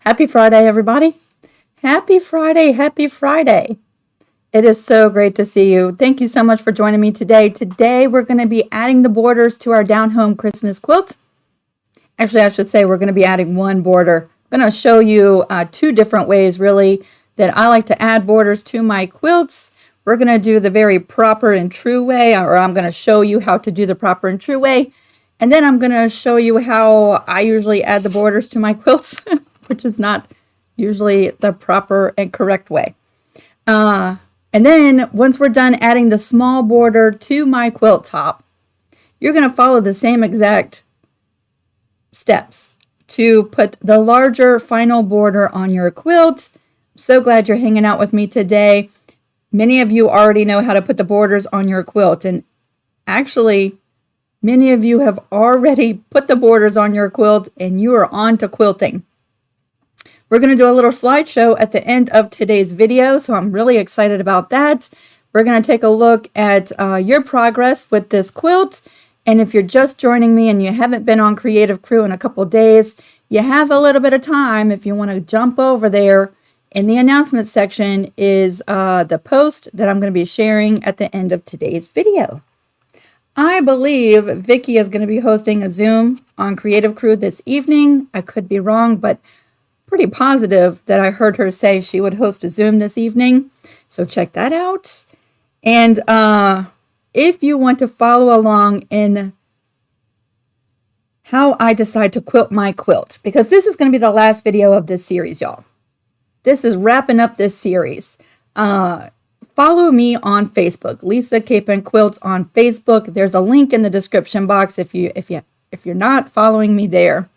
Happy Friday, everybody. Happy Friday. Happy Friday. It is so great to see you. Thank you so much for joining me today. Today, we're going to be adding the borders to our Down Home Christmas quilt. Actually, I should say we're going to be adding one border. I'm going to show you two different ways, really, that I like to add borders to my quilts. We're going to do the very proper and true way, or I'm going to show you how to do the proper and true way. And then I'm going to show you how I usually add the borders to my quilts, which is not usually the proper and correct way. And then once we're done adding the small border to my quilt top, you're going to follow the same exact steps to put the larger final border on your quilt. I'm so glad you're hanging out with me today. Many of you already know how to put the borders on your quilt, and actually many of you have already put the borders on your quilt and you are on to quilting. We're going to do a little slideshow at the end of today's video, so I'm really excited about that. We're going to take a look at your progress with this quilt. And if you're just joining me and you haven't been on Creative Crew in a couple days, you have a little bit of time. If you want to jump over there, in the announcements section is the post that I'm going to be sharing at the end of today's video. I believe Vicki is going to be hosting a Zoom on Creative Crew this evening. I could be wrong, but pretty positive that I heard her say she would host a Zoom this evening. So check that out. And if you want to follow along in how I decide to quilt my quilt, because this is going to be the last video of this series, y'all. This is wrapping up this series. Follow me on Facebook, Lisa Capen Quilts on Facebook. There's a link in the description box if you're not following me there.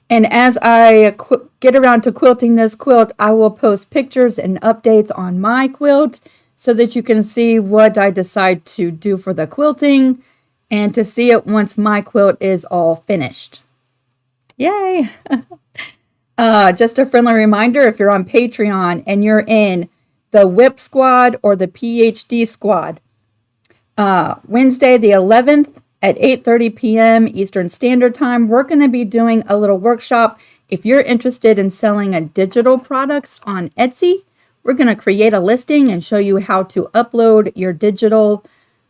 And as I get around to quilting this quilt, I will post pictures and updates on my quilt so that you can see what I decide to do for the quilting and to see it once my quilt is all finished. Yay! Just a friendly reminder, if you're on Patreon and you're in the WHIP squad or the PhD squad, Wednesday the 11th, at 8:30 p.m. Eastern Standard Time, we're going to be doing a little workshop. If you're interested in selling digital products on Etsy, we're going to create a listing and show you how to upload your digital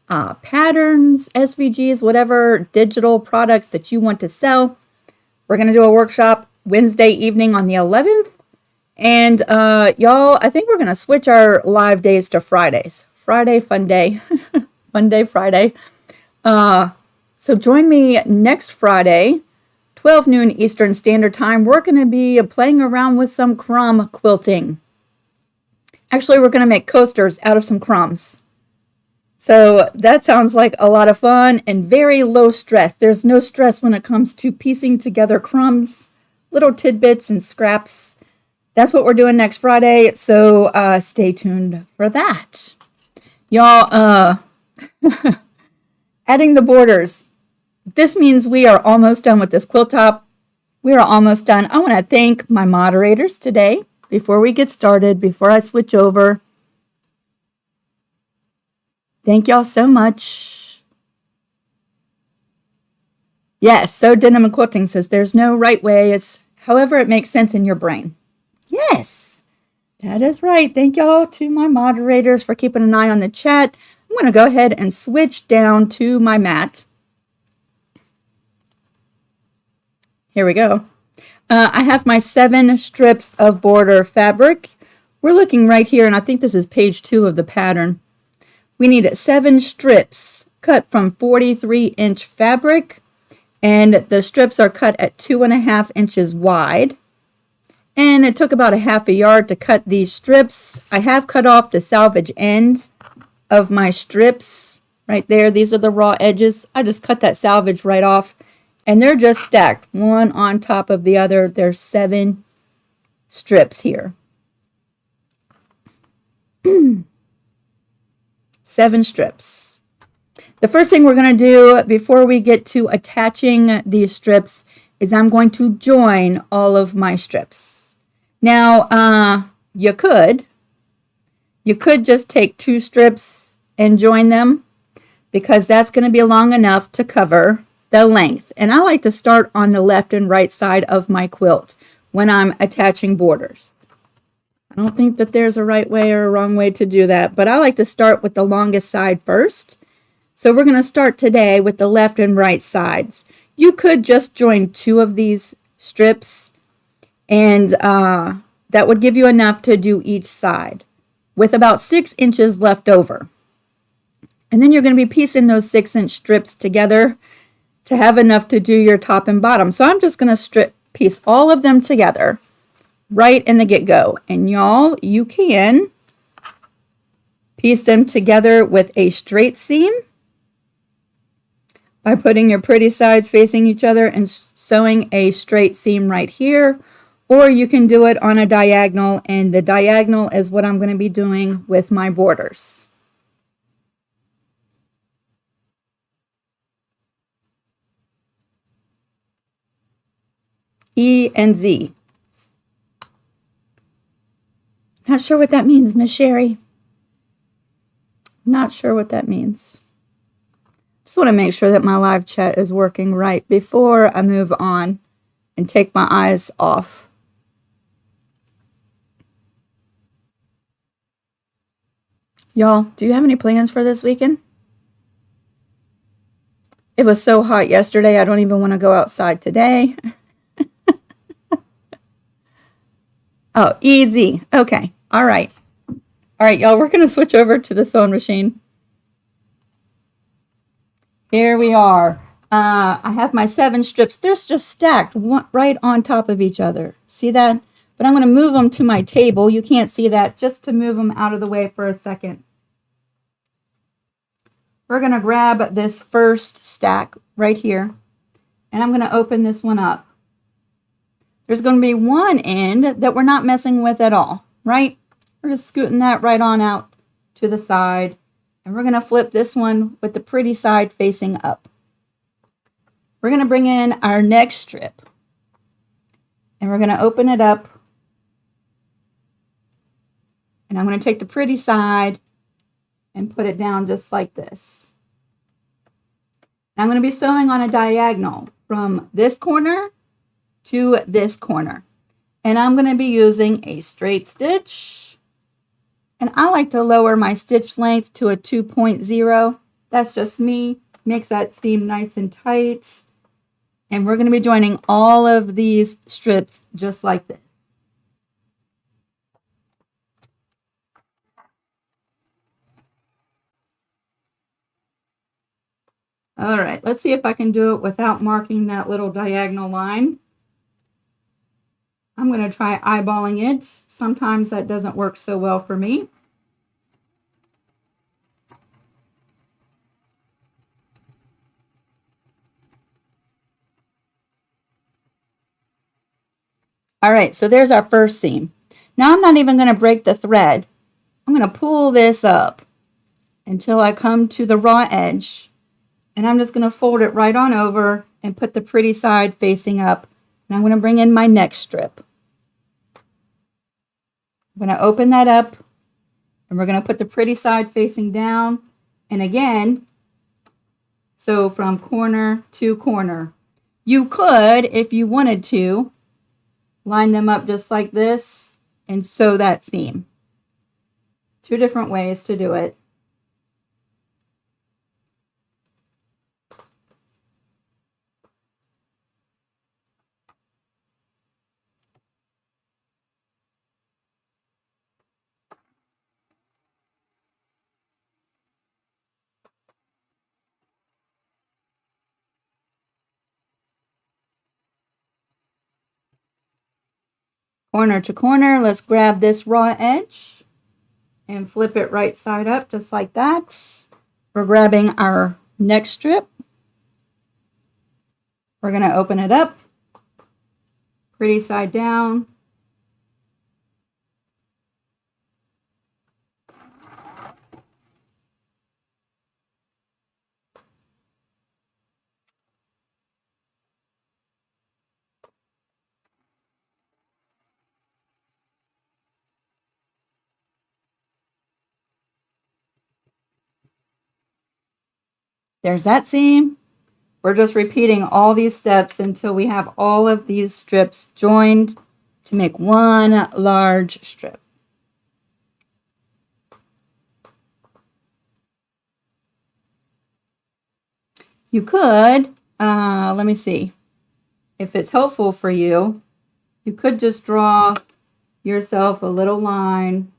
patterns, SVGs, whatever digital products that you want to sell. We're going to do a workshop Wednesday evening on the 11th. And y'all, I think we're going to switch our live days to Fridays. Friday, fun day. Fun day, Friday. So join me next Friday, 12 noon Eastern Standard Time. We're going to be playing around with some crumb quilting. Actually, we're going to make coasters out of some crumbs. So that sounds like a lot of fun and very low stress. There's no stress when it comes to piecing together crumbs, little tidbits and scraps. That's what we're doing next Friday. So stay tuned for that. Y'all, adding the borders. This means we are almost done with this quilt top. We are almost done. I want to thank my moderators today before we get started, before I switch over. Thank y'all so much. Yes, so Denim and Quilting says there's no right way. It's however it makes sense in your brain. Yes, that is right. Thank y'all to my moderators for keeping an eye on the chat. I'm going to go ahead and switch down to my mat. Here we go. I have my 7 strips of border fabric. We're looking right here, and I think this is page 2 of the pattern. We need 7 strips cut from 43-inch fabric, and the strips are cut at 2.5 inches wide. And it took about a half a yard to cut these strips. I have cut off the salvage end of my strips right there. These are the raw edges. I just cut that salvage right off, and they're just stacked one on top of the other. There's 7 strips here. 7 strips. The first thing we're going to do before we get to attaching these strips is I'm going to join all of my strips. Now, you could just take 2 strips and join them, because that's going to be long enough to cover the length. And I like to start on the left and right side of my quilt when I'm attaching borders. I don't think that there's a right way or a wrong way to do that, but I like to start with the longest side first. So we're going to start today with the left and right sides. You could just join 2 of these strips, and that would give you enough to do each side with about 6 inches left over. And then you're going to be piecing those 6-inch strips together to have enough to do your top and bottom. So I'm just going to piece all of them together right in the get-go. And y'all, you can piece them together with a straight seam by putting your pretty sides facing each other and sewing a straight seam right here. Or you can do it on a diagonal, and the diagonal is what I'm going to be doing with my borders. E and Z. Not sure what that means, Miss Sherry. Not sure what that means. Just want to make sure that my live chat is working right before I move on and take my eyes off. Y'all, do you have any plans for this weekend? It was so hot yesterday, I don't even want to go outside today. Oh, easy. Okay. All right. All right, y'all, we're going to switch over to the sewing machine. Here we are. I have my 7 strips. They're just stacked right on top of each other. See that? But I'm going to move them to my table. You can't see that, just to move them out of the way for a second. We're going to grab this first stack right here, and I'm going to open this one up. There's going to be one end that we're not messing with at all, right? We're just scooting that right on out to the side, and we're going to flip this one with the pretty side facing up. We're going to bring in our next strip, and we're going to open it up, and I'm going to take the pretty side and put it down just like this. I'm going to be sewing on a diagonal from this corner to this corner, and I'm going to be using a straight stitch, and I like to lower my stitch length to a 2.0. That's just me. Makes that seam nice and tight, and we're going to be joining all of these strips just like this. All right, let's see if I can do it without marking that little diagonal line. I'm going to try eyeballing it. Sometimes that doesn't work so well for me. All right, so there's our first seam. Now I'm not even going to break the thread. I'm going to pull this up until I come to the raw edge, and I'm just going to fold it right on over and put the pretty side facing up. And I'm going to bring in my next strip. I'm going to open that up, and we're going to put the pretty side facing down. And again, so from corner to corner. You could, if you wanted to, line them up just like this and sew that seam. 2 different ways to do it. Corner to corner, let's grab this raw edge and flip it right side up just like that. We're grabbing our next strip. We're going to open it up, pretty side down. There's that seam. We're just repeating all these steps until we have all of these strips joined to make one large strip. You could, let me see, if it's helpful for you, you could just draw yourself a little line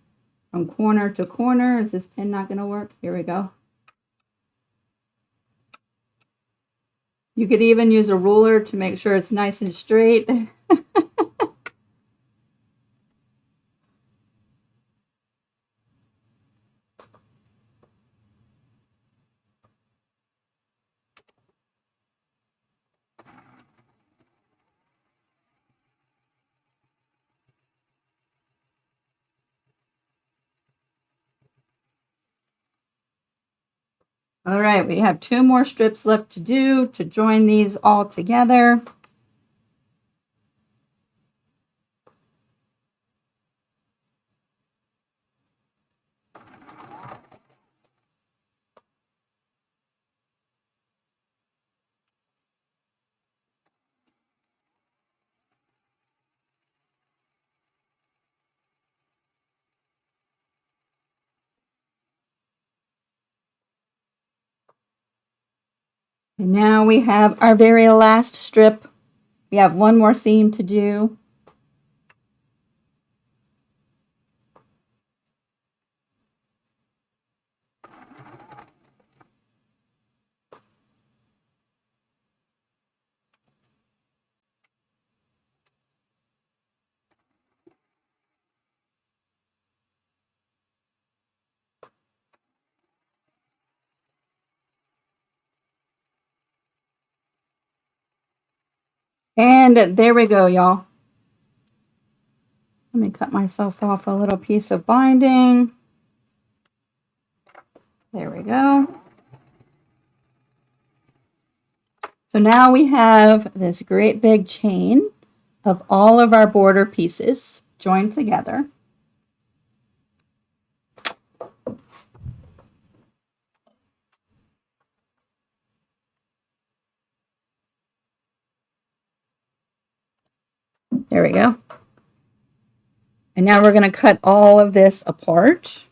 from corner to corner. Is this pin not going to work? Here we go. You could even use a ruler to make sure it's nice and straight. All right, we have 2 more strips left to do to join these all together. And now we have our very last strip. We have 1 more seam to do. And there we go, y'all. Let me cut myself off a little piece of binding. There we go. So now we have this great big chain of all of our border pieces joined together. There we go. And now we're going to cut all of this apart.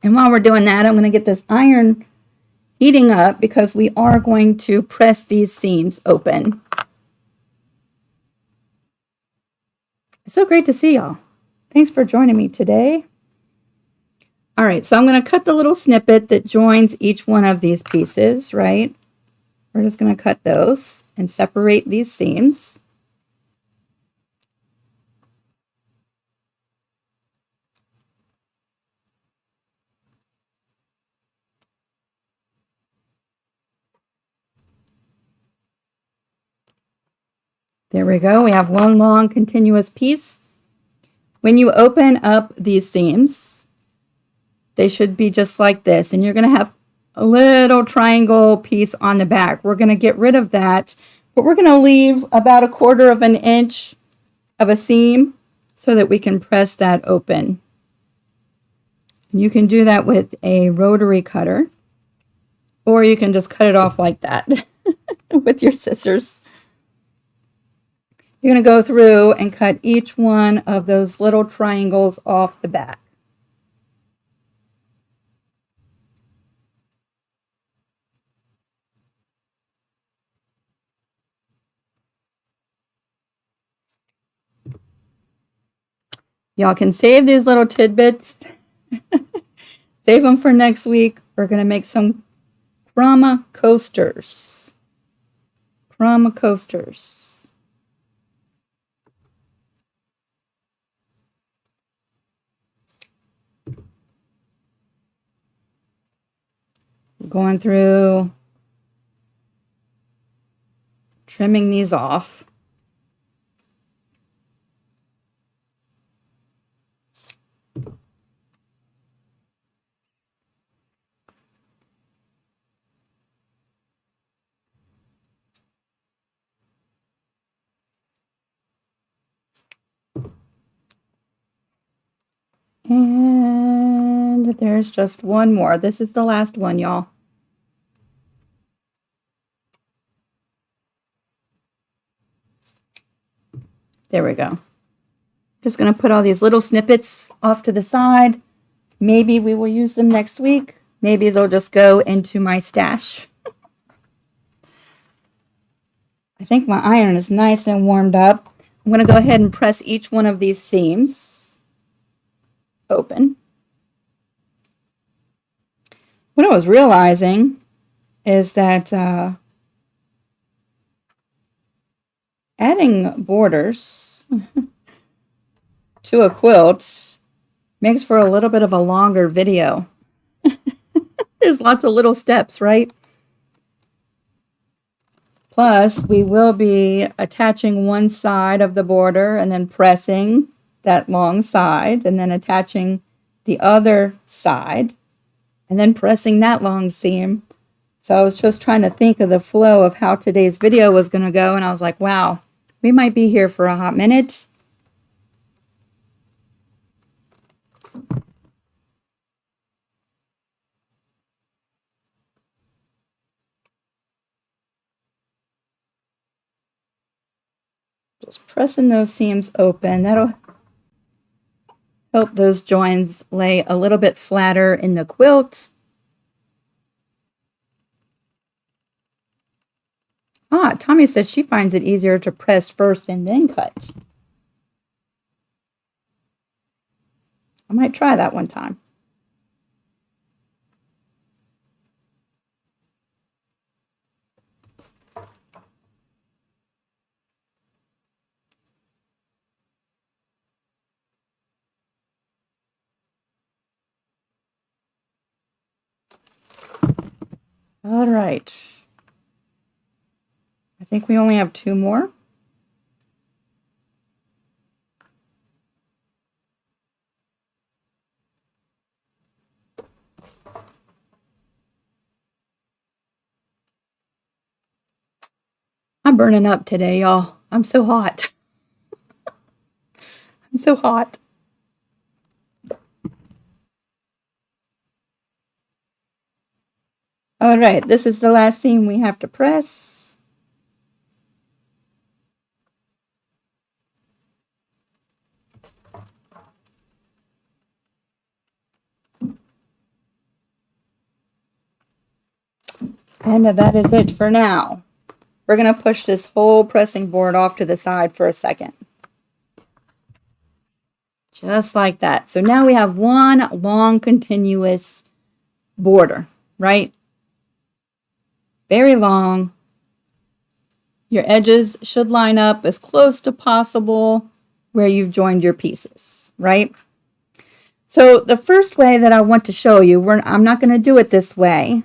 And while we're doing that, I'm going to get this iron heating up because we are going to press these seams open. It's so great to see y'all. Thanks for joining me today. All right, so I'm going to cut the little snippet that joins each one of these pieces, right? We're just going to cut those and separate these seams. There we go. We have one long continuous piece. When you open up these seams, they should be just like this. And you're going to have a little triangle piece on the back. We're going to get rid of that, but we're going to leave about 1/4 of an inch of a seam so that we can press that open. And you can do that with a rotary cutter, or you can just cut it off like that with your scissors. You're going to go through and cut each one of those little triangles off the back. Y'all can save these little tidbits. Save them for next week. We're going to make some crumb coasters. Crumb coasters. Going through, trimming these off. And there's just one more. This is the last one, y'all. There we go. Just going to put all these little snippets off to the side. Maybe we will use them next week. Maybe they'll just go into my stash. I think my iron is nice and warmed up. I'm going to go ahead and press each one of these seams open. What I was realizing is that adding borders to a quilt makes for a little bit of a longer video. There's lots of little steps, right? Plus, we will be attaching one side of the border and then pressing that long side and then attaching the other side and then pressing that long seam. So I was just trying to think of the flow of how today's video was going to go, and I was like, wow, we might be here for a hot minute. Just pressing those seams open. That'll help those joins lay a little bit flatter in the quilt. Tommy says she finds it easier to press first and then cut. I might try that one time. All right. I think we only have 2 more. I'm burning up today, y'all. I'm so hot. I'm so hot. All right, this is the last seam we have to press. And that is it for now. We're going to push this whole pressing board off to the side for a second. Just like that. So now we have one long continuous border, right? Very long. Your edges should line up as close to possible where you've joined your pieces, right? So the first way that I want to show you, I'm not going to do it this way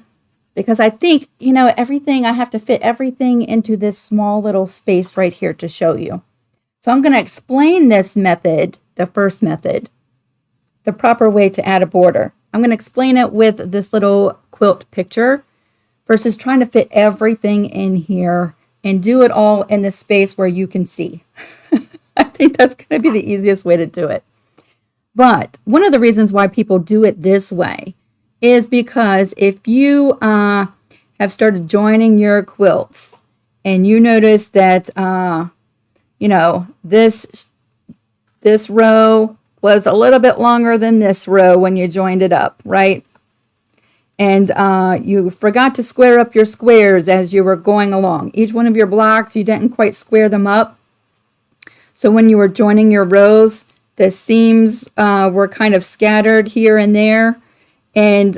because I think, you know, I have to fit everything into this small little space right here to show you. So I'm going to explain this method, the first method, the proper way to add a border. I'm going to explain it with this little quilt picture versus trying to fit everything in here and do it all in the space where you can see. I think that's going to be the easiest way to do it. But one of the reasons why people do it this way is because if you have started joining your quilts and you notice that, you know, this row was a little bit longer than this row when you joined it up, right? And you forgot to square up your squares as you were going along. Each one of your blocks, you didn't quite square them up. So when you were joining your rows, the seams were kind of scattered here and there. And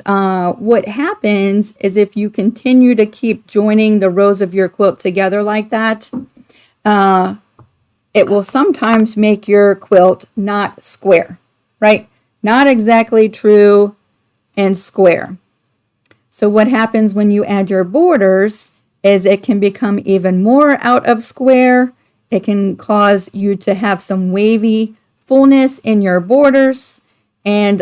what happens is if you continue to keep joining the rows of your quilt together like that, it will sometimes make your quilt not square, right? Not exactly true and square. So what happens when you add your borders is it can become even more out of square. It can cause you to have some wavy fullness in your borders, and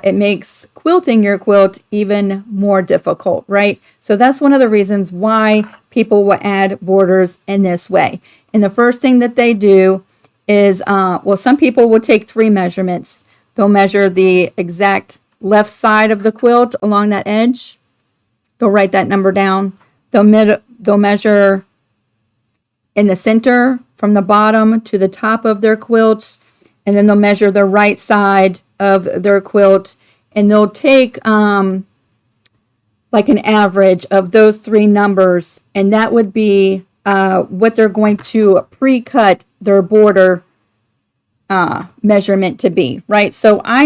it makes quilting your quilt even more difficult, right? So that's one of the reasons why people will add borders in this way. And the first thing that they do is, well, some people will take 3 measurements. They'll measure the exact left side of the quilt along that edge. They'll write that number down. They'll measure in the center from the bottom to the top of their quilt, and then they'll measure the right side of their quilt, and they'll take like an average of those three numbers, and that would be what they're going to pre-cut their border measurement to be, right? So I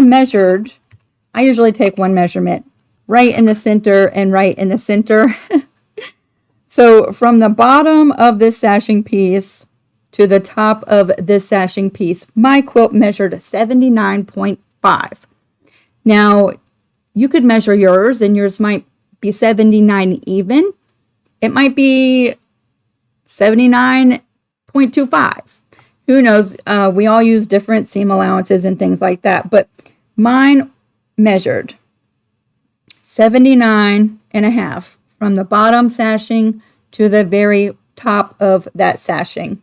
usually take one measurement right in the center and right in the center. So from the bottom of this sashing piece to the top of this sashing piece, my quilt measured 79.5. Now, you could measure yours, and yours might be 79 even. It might be 79.25. Who knows? We all use different seam allowances and things like that. But mine measured 79.5 from the bottom sashing to the very top of that sashing.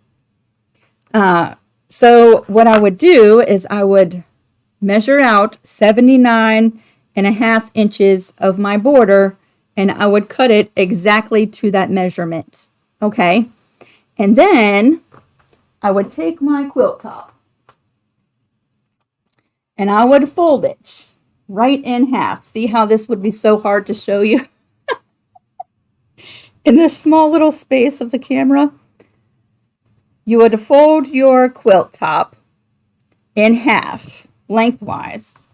So what I would do is I would measure out 79.5 inches of my border, and I would cut it exactly to that measurement. Okay. And then I would take my quilt top and I would fold it right in half. See how this would be so hard to show you in this small little space of the camera? You would fold your quilt top in half lengthwise.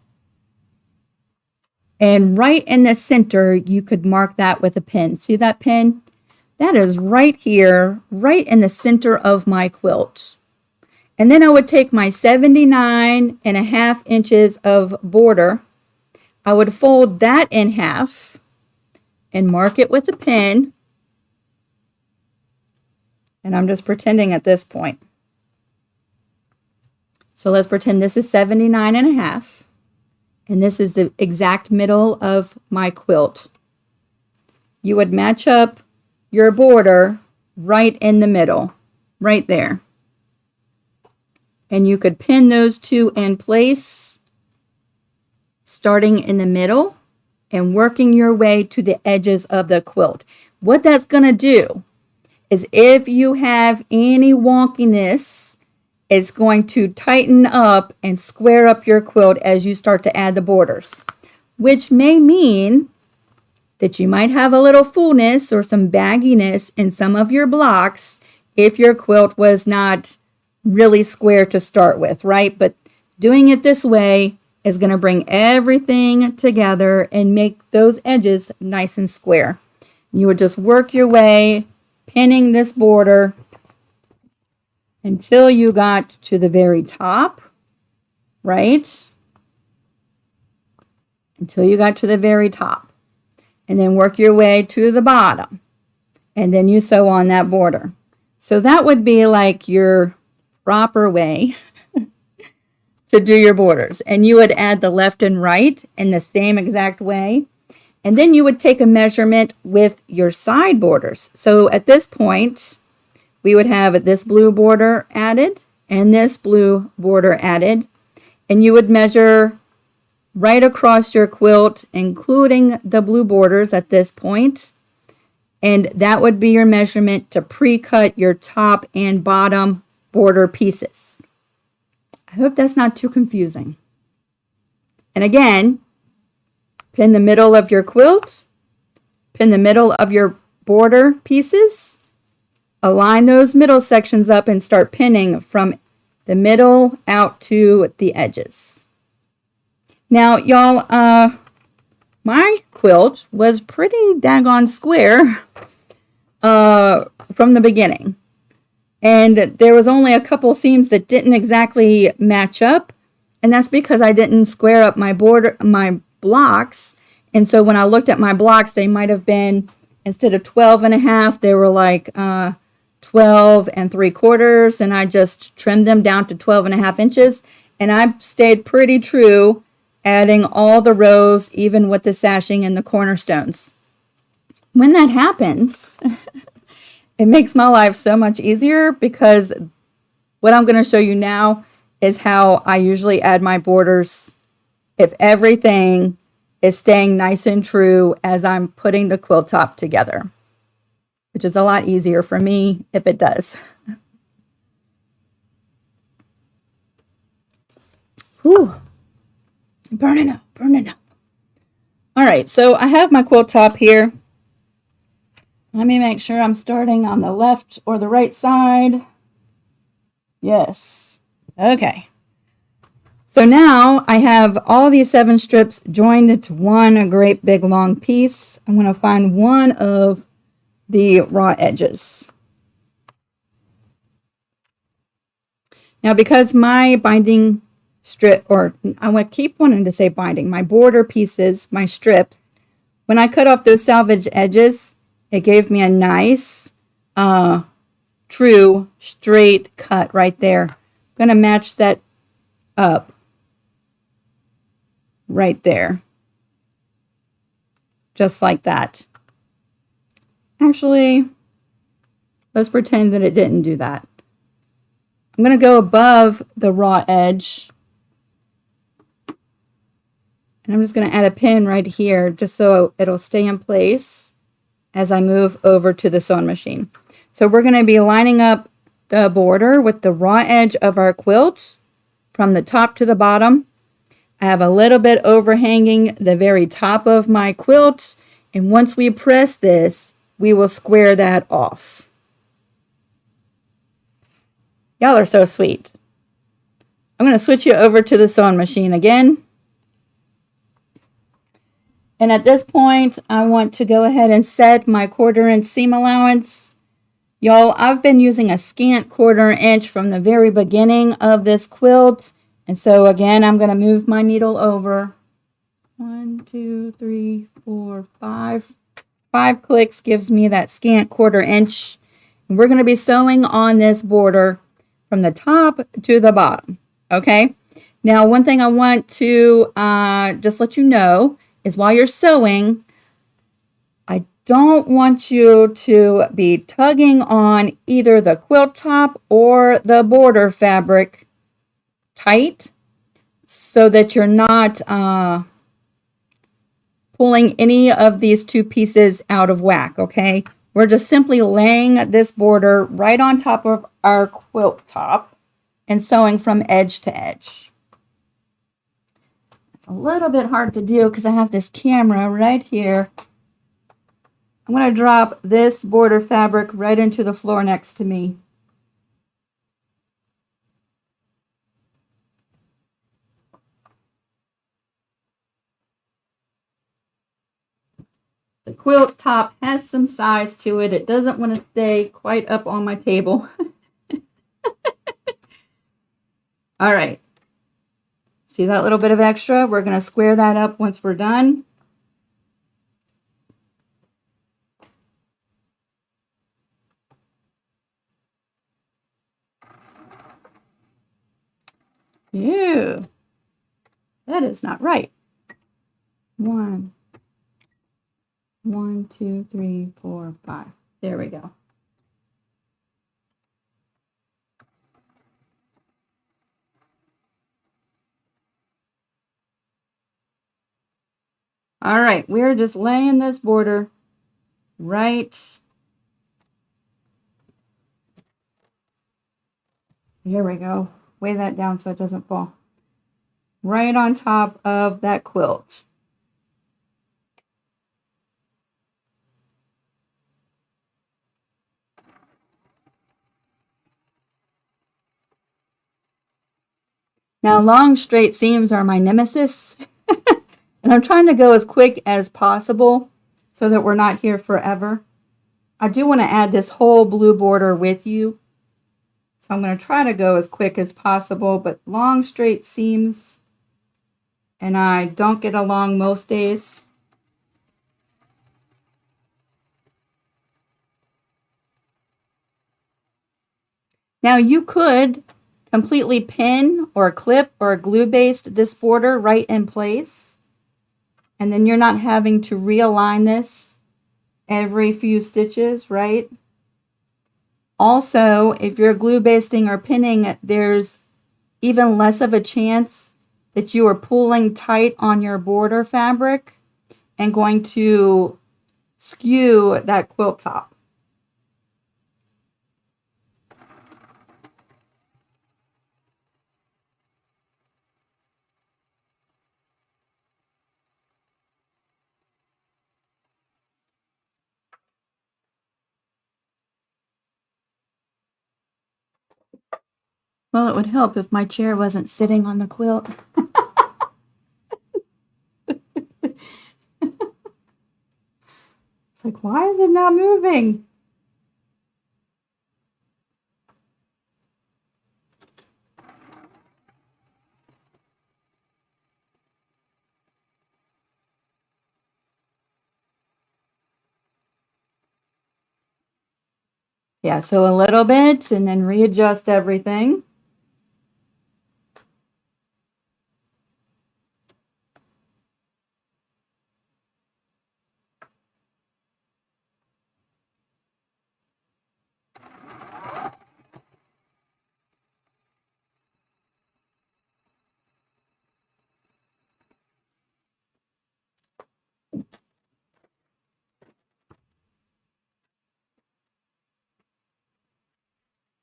And right in the center, you could mark that with a pin. See that pin? That is right here, right in the center of my quilt. And then I would take my 79.5 inches of border. I would fold that in half and mark it with a pin. And I'm just pretending at this point. So let's pretend this is 79.5. And this is the exact middle of my quilt. You would match up your border right in the middle, right there. And you could pin those two in place, starting in the middle and working your way to the edges of the quilt. What that's going to do is if you have any wonkiness, it's going to tighten up and square up your quilt as you start to add the borders, which may mean that you might have a little fullness or some bagginess in some of your blocks if your quilt was not really square to start with, right? But doing it this way is going to bring everything together and make those edges nice and square. You would just work your way, pinning this border until you got to the very top, right? Until you got to the very top. And then work your way to the bottom. And then you sew on that border. So that would be like your proper way to do your borders. And you would add the left and right in the same exact way. And then you would take a measurement with your side borders. So at this point, we would have this blue border added and this blue border added. And you would measure right across your quilt, including the blue borders at this point. And that would be your measurement to pre-cut your top and bottom border pieces. I hope that's not too confusing. And again, pin the middle of your quilt, pin the middle of your border pieces, align those middle sections up and start pinning from the middle out to the edges. Now, y'all, my quilt was pretty daggone square from the beginning. And there was only a couple seams that didn't exactly match up. And that's because I didn't square up my blocks. And so when I looked at my blocks, they might have been, instead of 12.5, they were like 12 3/4. And I just trimmed them down to 12.5 inches. And I stayed pretty true, adding all the rows, even with the sashing and the cornerstones. When that happens, it makes my life so much easier, because what I'm going to show you now is how I usually add my borders if everything is staying nice and true as I'm putting the quilt top together, which is a lot easier for me if it does. Ooh, burning up, burning up. All right, so I have my quilt top here. Let me make sure I'm starting on the left or the right side. Yes. Okay. So now I have all these 7 strips joined into one great big long piece. I'm going to find one of the raw edges. Now, because my binding strip, or I want to keep wanting to say binding, my border pieces, my strips, when I cut off those salvage edges, it gave me a nice, true, straight cut right there. I'm going to match that up right there. Just like that. Actually, let's pretend that it didn't do that. I'm going to go above the raw edge. And I'm just going to add a pin right here just so it'll stay in place as I move over to the sewing machine. So we're going to be lining up the border with the raw edge of our quilt from the top to the bottom. I have a little bit overhanging the very top of my quilt. And once we press this, we will square that off. Y'all are so sweet. I'm going to switch you over to the sewing machine again. And at this point, I want to go ahead and set my 1/4 inch seam allowance. Y'all, I've been using a scant 1/4 inch from the very beginning of this quilt. And so again, I'm going to move my needle over. 1, 2, 3, 4, 5. 5 clicks gives me that scant 1/4 inch. And we're going to be sewing on this border from the top to the bottom. Okay. Now, one thing I want to just let you know is while you're sewing, I don't want you to be tugging on either the quilt top or the border fabric tight so that you're not pulling any of these 2 pieces out of whack, okay? We're just simply laying this border right on top of our quilt top and sewing from edge to edge. It's a little bit hard to do because I have this camera right here. I'm going to drop this border fabric right into the floor next to me. The quilt top has some size to it. It doesn't want to stay quite up on my table. All right. See that little bit of extra? We're going to square that up once we're done. Ew. That is not right. 1, 2, 3, 4, 5. There we go. All right, we're just laying this border right. Here we go. Weigh that down so it doesn't fall. Right on top of that quilt. Now, long straight seams are my nemesis. And I'm trying to go as quick as possible so that we're not here forever. I do want to add this whole blue border with you. So I'm going to try to go as quick as possible, but long straight seams, and I don't get along most days. Now you could completely pin or clip or glue baste this border right in place. And then you're not having to realign this every few stitches, right? Also, if you're glue basting or pinning, there's even less of a chance that you are pulling tight on your border fabric and going to skew that quilt top. Well, it would help if my chair wasn't sitting on the quilt. It's like, why is it not moving? Yeah, so a little bit and then readjust everything.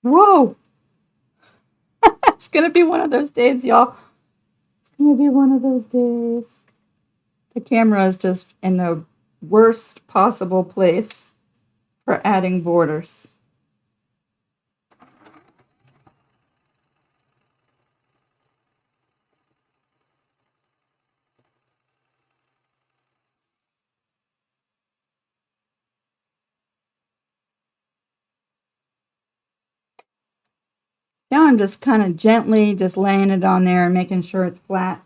Whoa! It's gonna be one of those days, y'all. It's gonna be one of those days. The camera is just in the worst possible place for adding borders. Now I'm just kind of gently just laying it on there and making sure it's flat.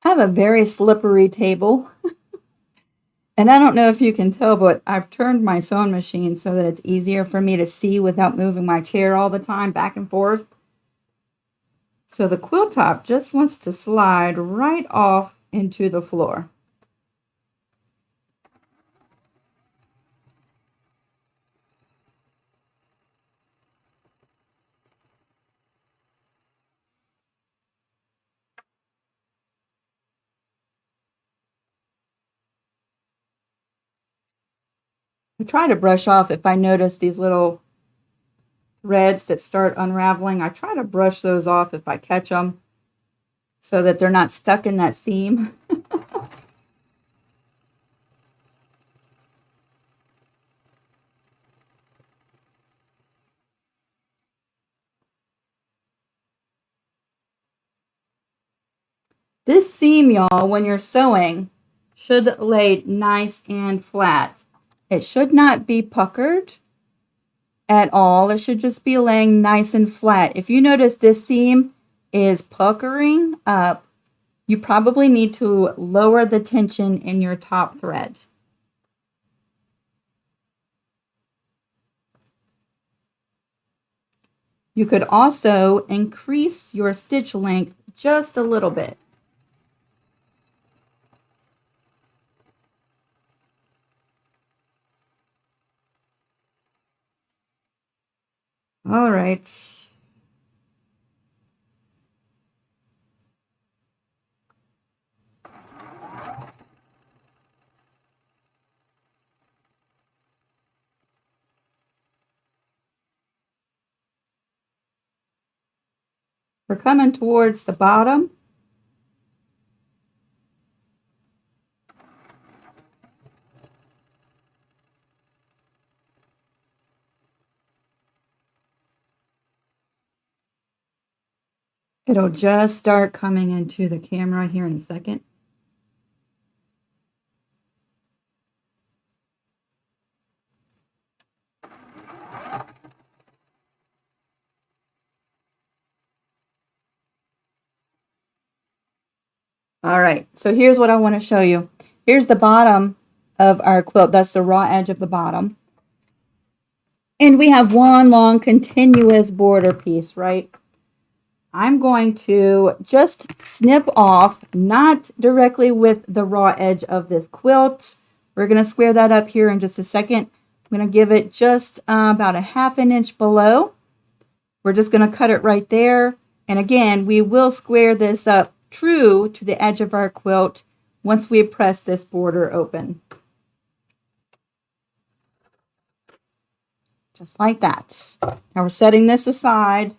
I have a very slippery table. And I don't know if you can tell, but I've turned my sewing machine so that it's easier for me to see without moving my chair all the time back and forth. So the quilt top just wants to slide right off into the floor. I try to brush off if I notice these little threads that start unraveling. I try to brush those off if I catch them so that they're not stuck in that seam. This seam, y'all, when you're sewing, should lay nice and flat. It should not be puckered at all. It should just be laying nice and flat. If you notice this seam is puckering up, you probably need to lower the tension in your top thread. You could also increase your stitch length just a little bit. All right. We're coming towards the bottom. It'll just start coming into the camera here in a second. All right, so here's what I want to show you. Here's the bottom of our quilt. That's the raw edge of the bottom. And we have one long continuous border piece, right? I'm going to just snip off, not directly with the raw edge of this quilt. We're going to square that up here in just a second. I'm going to give it just about a 1/2 inch below. We're just going to cut it right there. And again, we will square this up true to the edge of our quilt once we press this border open. Just like that. Now we're setting this aside.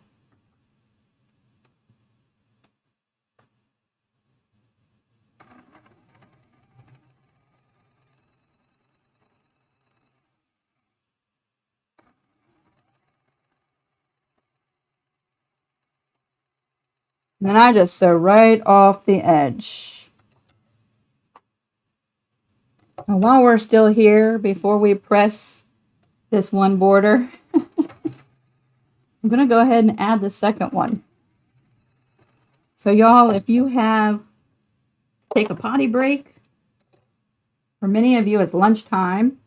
And then I just sew right off the edge. Now while we're still here, before we press this one border, I'm going to go ahead and add the second one. So y'all, if you have take a potty break, for many of you it's lunchtime.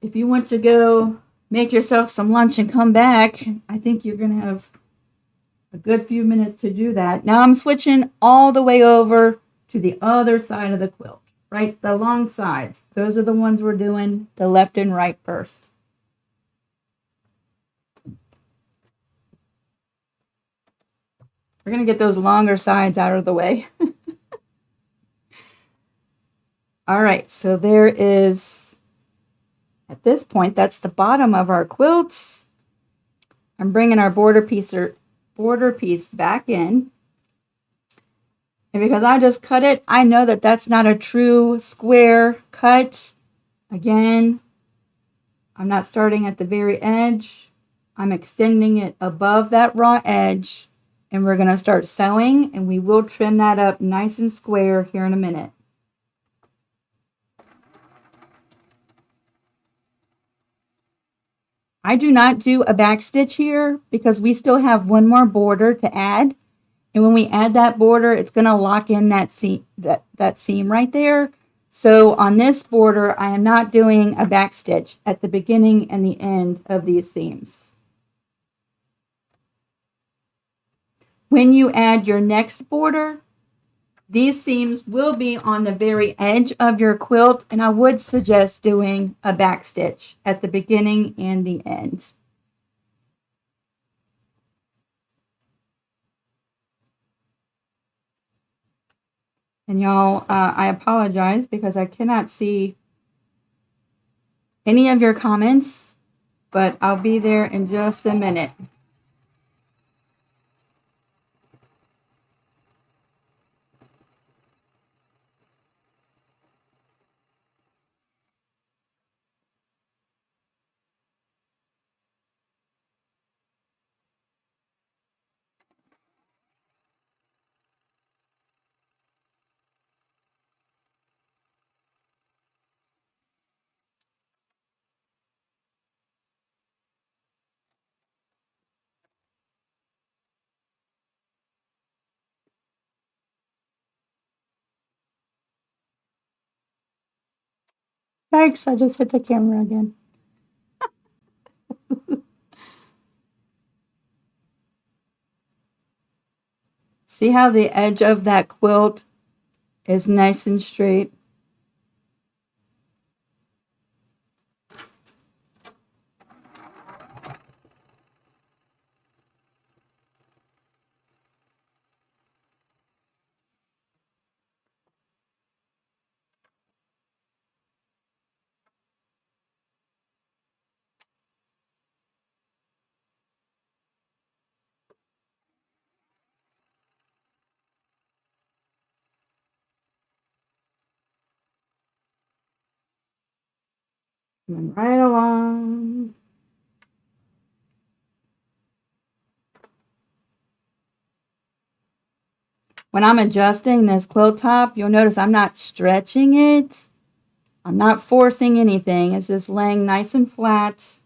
If you want to go make yourself some lunch and come back, I think you're going to have a good few minutes to do that. Now I'm switching all the way over to the other side of the quilt, right? The long sides. Those are the ones we're doing the left and right first. We're going to get those longer sides out of the way. All right, so there is, at this point, that's the bottom of our quilt. I'm bringing our border piece back in. And because I just cut it, I know that that's not a true square cut. Again, I'm not starting at the very edge. I'm extending it above that raw edge. And we're going to start sewing, and we will trim that up nice and square here in a minute. I do not do a back stitch here because we still have one more border to add. And when we add that border, it's going to lock in that seam right there. So on this border, I am not doing a back stitch at the beginning and the end of these seams. When you add your next border, these seams will be on the very edge of your quilt, and I would suggest doing a back stitch at the beginning and the end. And y'all, I apologize because I cannot see any of your comments, but I'll be there in just a minute. Yikes, I just hit the camera again. See how the edge of that quilt is nice and straight? Coming right along. When I'm adjusting this quilt top, you'll notice I'm not stretching it. I'm not forcing anything. It's just laying nice and flat.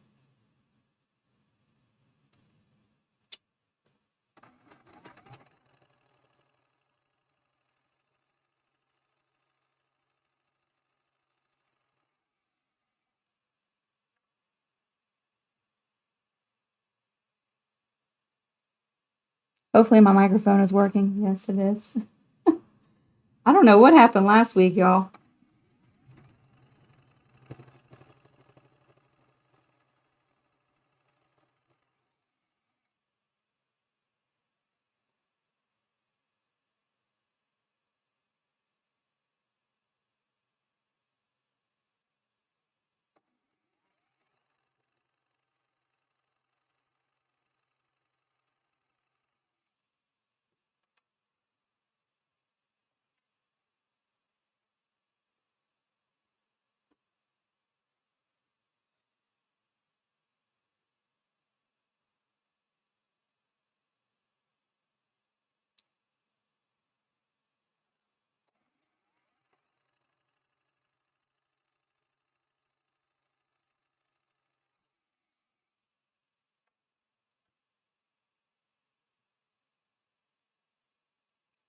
Hopefully my microphone is working. Yes, it is. I don't know what happened last week, y'all.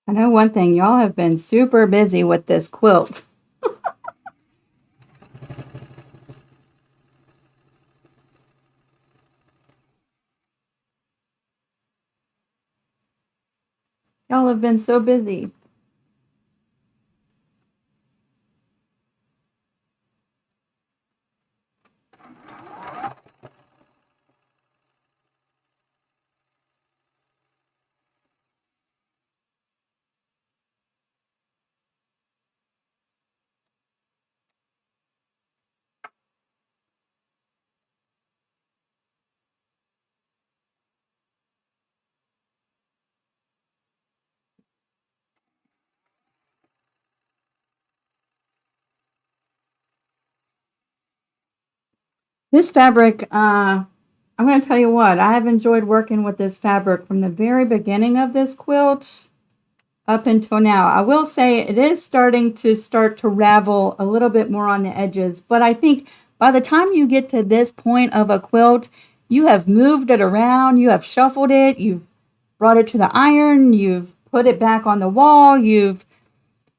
I know one thing, y'all have been super busy with this quilt. Y'all have been so busy. This fabric, I'm going to tell you what, I have enjoyed working with this fabric from the very beginning of this quilt up until now. I will say it is starting to ravel a little bit more on the edges, but I think by the time you get to this point of a quilt, you have moved it around, you have shuffled it, you've brought it to the iron, you've put it back on the wall, you've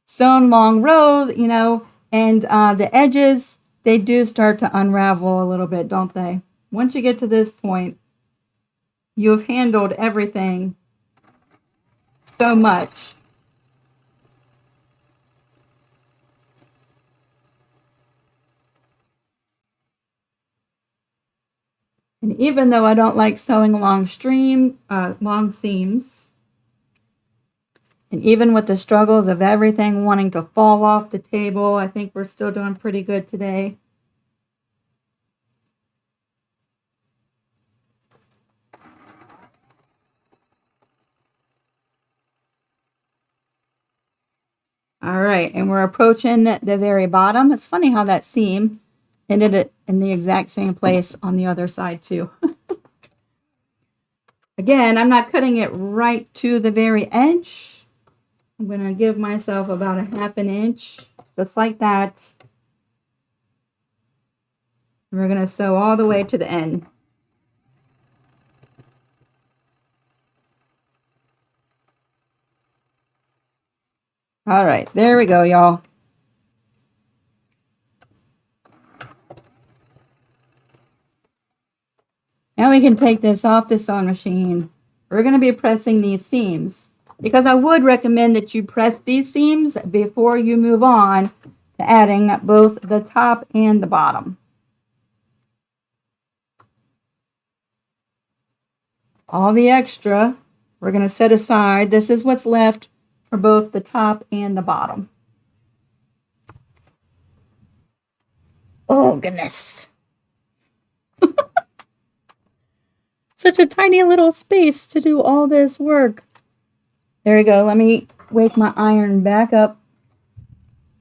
sewn long rows, you know, and the edges, they do start to unravel a little bit, don't they? Once you get to this point, you have handled everything so much. And even though I don't like sewing long seams, and even with the struggles of everything wanting to fall off the table, I think we're still doing pretty good today. All right, and we're approaching the very bottom. It's funny how that seam ended it in the exact same place on the other side too. Again, I'm not cutting it right to the very edge. I'm going to give myself about a half an inch, just like that. And we're going to sew all the way to the end. All right, there we go, y'all. Now we can take this off the sewing machine. We're going to be pressing these seams because I would recommend that you press these seams before you move on to adding both the top and the bottom. All the extra we're going to set aside. This is what's left for both the top and the bottom. Oh, goodness. Such a tiny little space to do all this work. There we go. Let me wake my iron back up.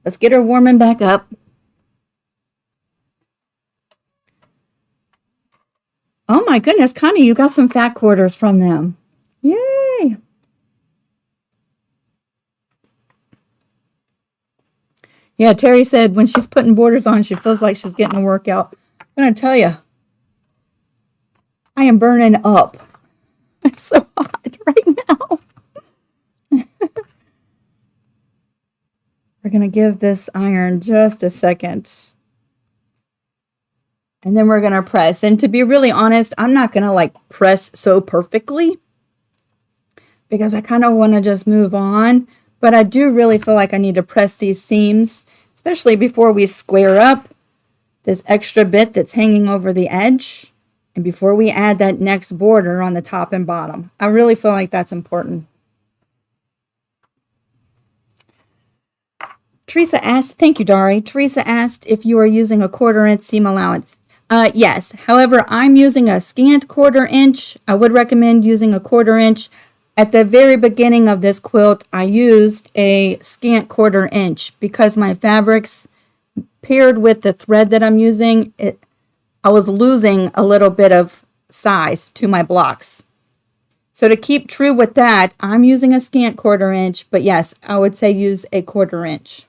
Let's get her warming back up. Oh my goodness, Connie, you got some fat quarters from them. Yay! Yeah, Terry said when she's putting borders on, she feels like she's getting a workout. I'm going to tell you, I am burning up. It's so hot right now. We're going to give this iron just a second. And then we're going to press. And to be really honest, I'm not going to like press so perfectly because I kind of want to just move on. But I do really feel like I need to press these seams, especially before we square up this extra bit that's hanging over the edge. And before we add that next border on the top and bottom. I really feel like that's important. Teresa asked, thank you, Dari. Teresa asked if you are using a 1/4 inch seam allowance. Yes. However, I'm using a scant 1/4 inch. I would recommend using a 1/4 inch. At the very beginning of this quilt, I used a scant 1/4 inch because my fabrics paired with the thread that I'm using, I was losing a little bit of size to my blocks. So to keep true with that, I'm using a scant 1/4 inch, but yes, I would say use a 1/4 inch.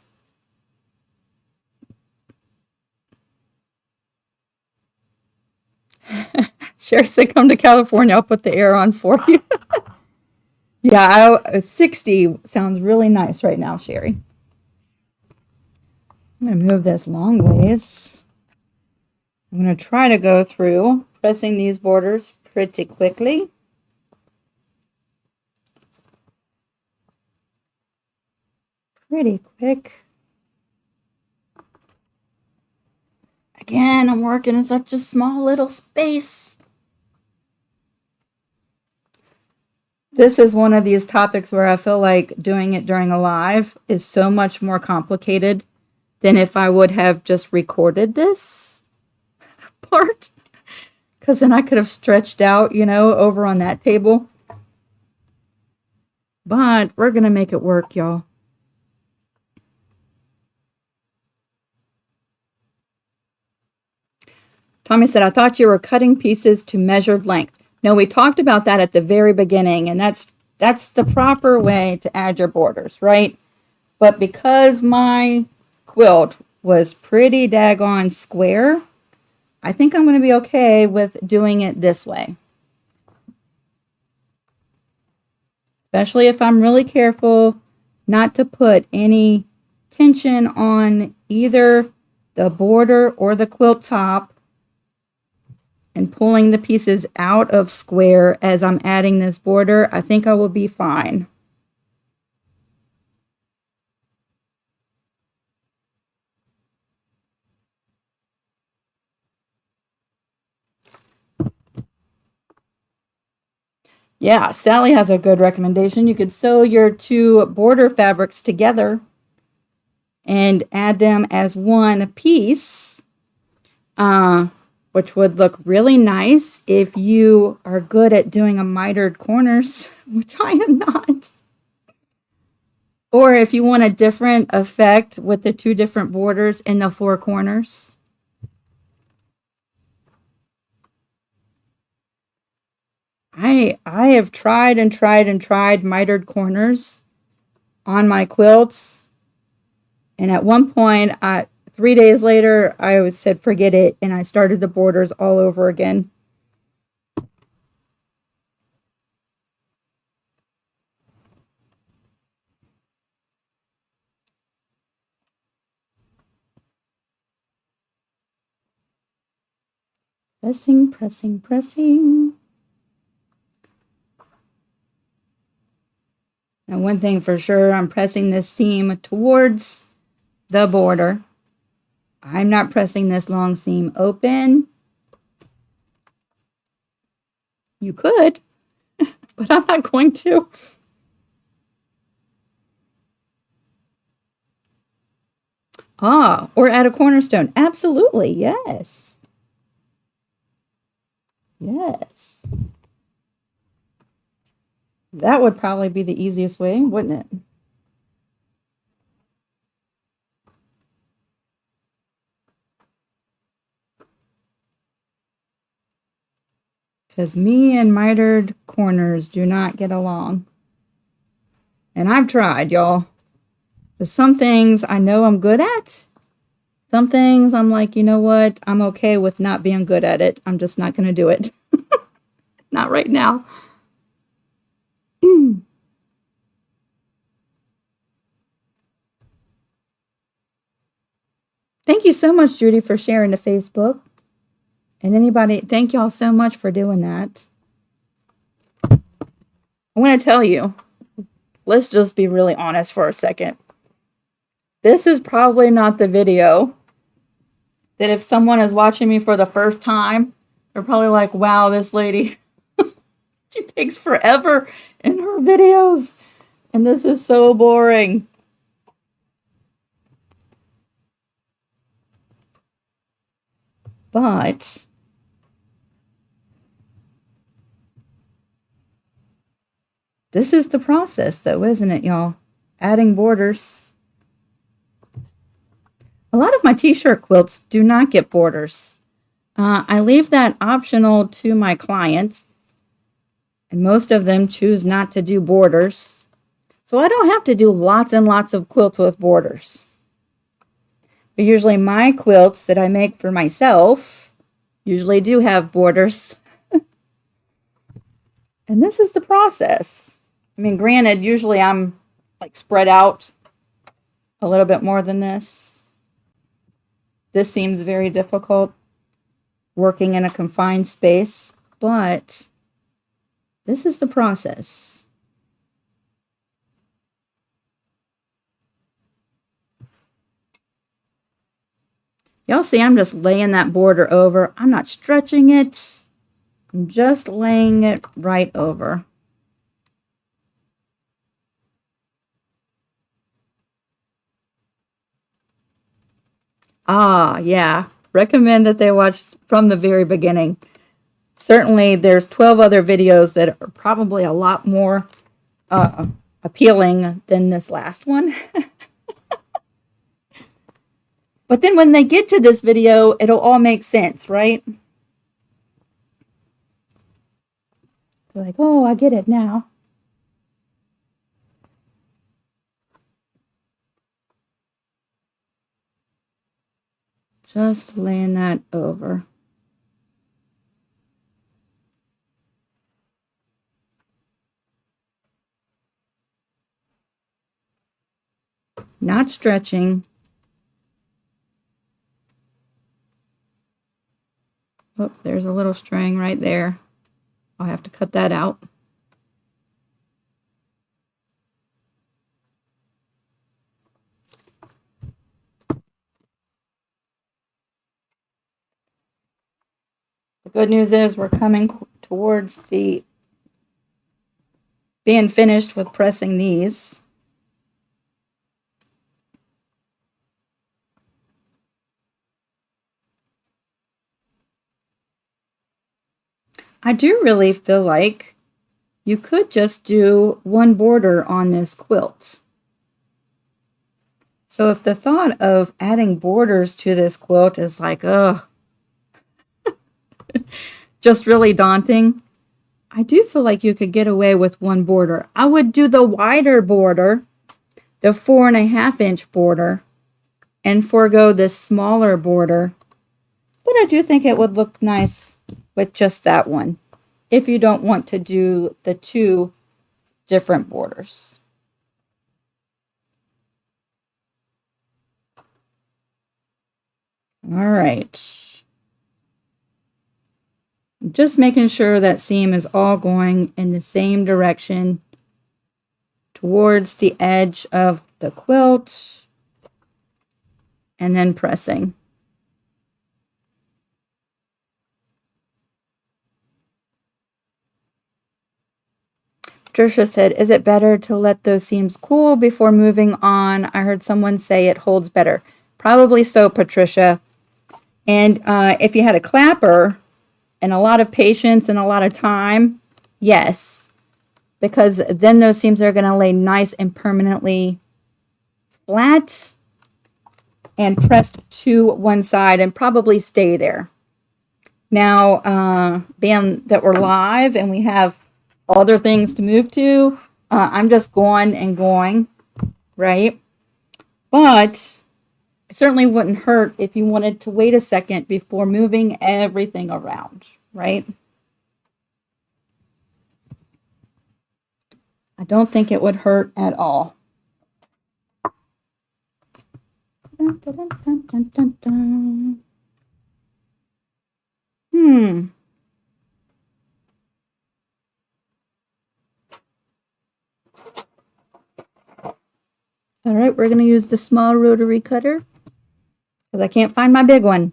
Sherry said, come to California, I'll put the air on for you. Yeah, 60 sounds really nice right now, Sherry. I'm going to move this long ways. I'm going to try to go through pressing these borders pretty quickly. Pretty quick. Again, I'm working in such a small little space. This is one of these topics where I feel like doing it during a live is so much more complicated than if I would have just recorded this part. Because then I could have stretched out, you know, over on that table. But we're going to make it work, y'all. Tommy said, I thought you were cutting pieces to measured length. No, we talked about that at the very beginning, and that's the proper way to add your borders, right? But because my quilt was pretty daggone square, I think I'm going to be okay with doing it this way. Especially if I'm really careful not to put any tension on either the border or the quilt top, and pulling the pieces out of square as I'm adding this border, I think I will be fine. Yeah, Sally has a good recommendation. You could sew your two border fabrics together and add them as one piece, which would look really nice if you are good at doing a mitered corners, which I am not. Or if you want a different effect with the two different borders in the four corners. I have tried and tried and tried mitered corners on my quilts. And at one point, 3 days later, I said, forget it. And I started the borders all over again. Pressing, pressing, pressing. Now, one thing for sure, I'm pressing this seam towards the border. I'm not pressing this long seam open. You could, but I'm not going to. Or add a cornerstone. Absolutely, yes. Yes. That would probably be the easiest way, wouldn't it? Because me and mitered corners do not get along. And I've tried, y'all. But some things I know I'm good at. Some things I'm like, you know what? I'm okay with not being good at it. I'm just not going to do it. Not right now. Thank you so much, Judy, for sharing to Facebook. And anybody, thank y'all so much for doing that. I'm going to tell you, let's just be really honest for a second. This is probably not the video that if someone is watching me for the first time, they're probably like, wow, this lady, she takes forever in her videos. And this is so boring. But this is the process, though, isn't it, y'all? Adding borders. A lot of my t-shirt quilts do not get borders. I leave that optional to my clients, and most of them choose not to do borders. So I don't have to do lots and lots of quilts with borders. But usually my quilts that I make for myself usually do have borders. And this is the process. I mean, granted, usually I'm like spread out a little bit more than this. This seems very difficult working in a confined space, but this is the process. Y'all see I'm just laying that border over. I'm not stretching it. I'm just laying it right over. Ah, yeah. Recommend that they watch from the very beginning. Certainly, there's 12 other videos that are probably a lot more appealing than this last one. But then when they get to this video, it'll all make sense, right? They're like, oh, I get it now. Just laying that over. Not stretching. Oh, there's a little string right there. I'll have to cut that out. The good news is we're coming towards the being finished with pressing these. I do really feel like you could just do one border on this quilt. So if the thought of adding borders to this quilt is like, ugh, just really daunting, I do feel like you could get away with one border. I would do the wider border, the 4.5-inch border, and forego this smaller border. But I do think it would look nice with just that one, if you don't want to do the two different borders. All right. Just making sure that seam is all going in the same direction towards the edge of the quilt, and then pressing. Patricia said, is it better to let those seams cool before moving on? I heard someone say it holds better. Probably so, Patricia. And if you had a clapper and a lot of patience and a lot of time, yes. Because then those seams are going to lay nice and permanently flat and pressed to one side and probably stay there. Now, being that we're live and we have other things to move to, I'm just going and going, right? But it certainly wouldn't hurt if you wanted to wait a second before moving everything around, right? I don't think it would hurt at all. Dun, dun, dun, dun, dun, dun. All right, we're going to use the small rotary cutter because I can't find my big one.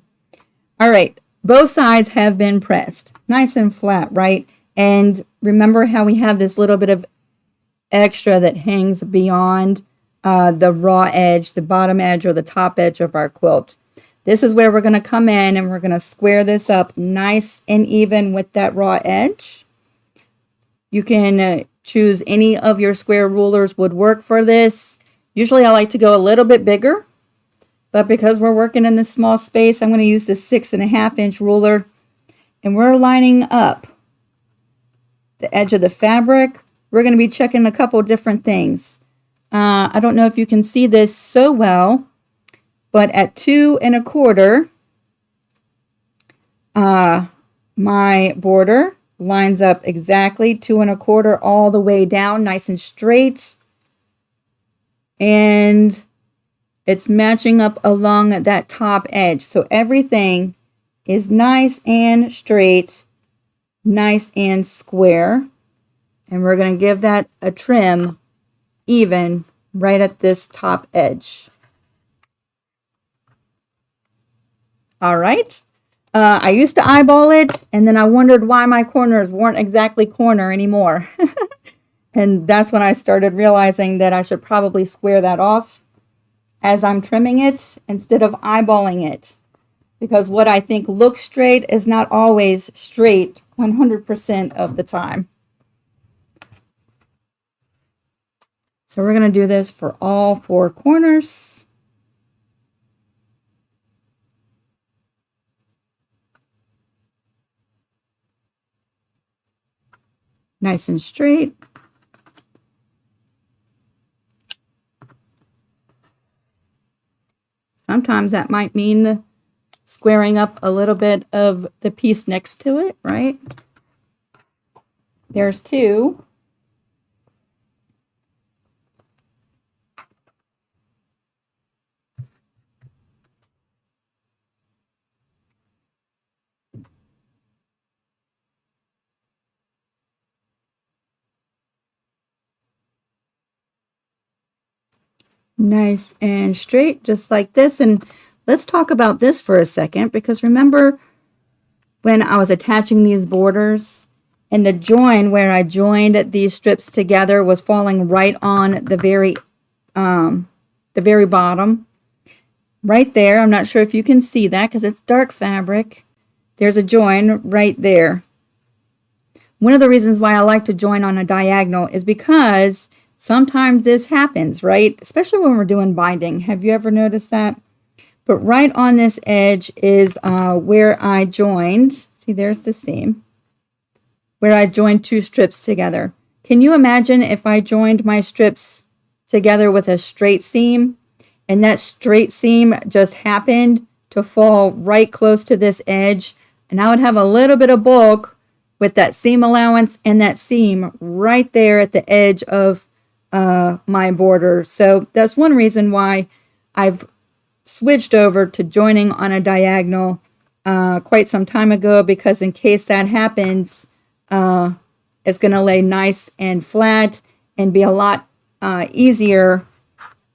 All right, both sides have been pressed. Nice and flat, right? And remember how we have this little bit of extra that hangs beyond the raw edge, the bottom edge or the top edge of our quilt. This is where we're going to come in and we're going to square this up nice and even with that raw edge. You can choose any of your square rulers would work for this. Usually I like to go a little bit bigger, but because we're working in this small space, I'm going to use this 6.5-inch ruler, and we're lining up the edge of the fabric. We're going to be checking a couple different things. I don't know if you can see this so well, but at 2 1/4, my border lines up exactly 2 1/4 all the way down, nice and straight. And it's matching up along that top edge. So everything is nice and straight, nice and square. And we're going to give that a trim even right at this top edge. All right. I used to eyeball it, and then I wondered why my corners weren't exactly corner anymore. And that's when I started realizing that I should probably square that off as I'm trimming it instead of eyeballing it. Because what I think looks straight is not always straight 100% of the time. So we're going to do this for all 4 corners. Nice and straight. Sometimes that might mean squaring up a little bit of the piece next to it, right? There's 2. Nice and straight, just like this. And let's talk about this for a second, because remember when I was attaching these borders and the join where I joined these strips together was falling right on the very bottom, right there. I'm not sure if you can see that because it's dark fabric. There's a join right there. One of the reasons why I like to join on a diagonal is because sometimes this happens, right? Especially when we're doing binding. Have you ever noticed that? But right on this edge is where I joined. See, there's the seam. Where I joined 2 strips together. Can you imagine if I joined my strips together with a straight seam, and that straight seam just happened to fall right close to this edge, and I would have a little bit of bulk with that seam allowance and that seam right there at the edge of my border. So that's one reason why I've switched over to joining on a diagonal quite some time ago, because in case that happens, it's going to lay nice and flat and be a lot easier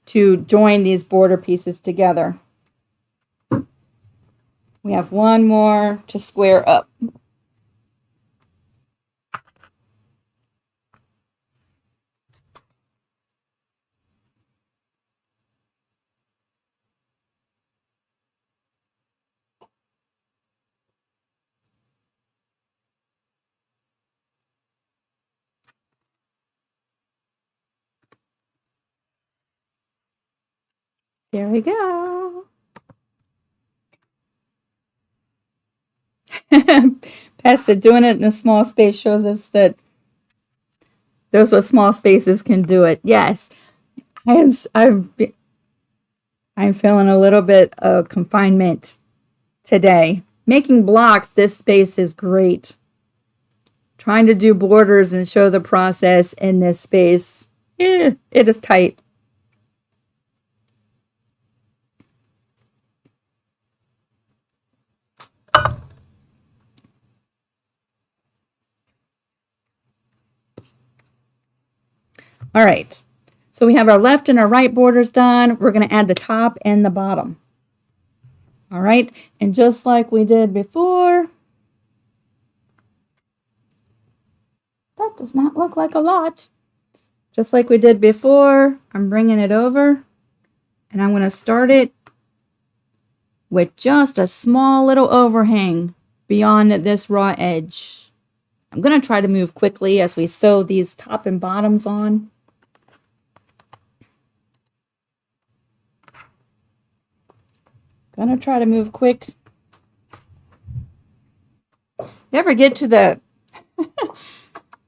to join these border pieces together. We have one more to square up. There we go. Past that doing it in a small space shows us that those with small spaces can do it. Yes, I'm feeling a little bit of confinement today. Making blocks, this space is great. Trying to do borders and show the process in this space, it is tight. All right, So we have our left and our right borders done. We're going to add the top and the bottom. All right, and just like we did before, that does not look like a lot. Just like we did before, I'm bringing it over, and I'm going to start it with just a small little overhang beyond this raw edge. I'm going to try to move quickly as we sew these top and bottoms on. Gonna try to move quick. You ever get to the to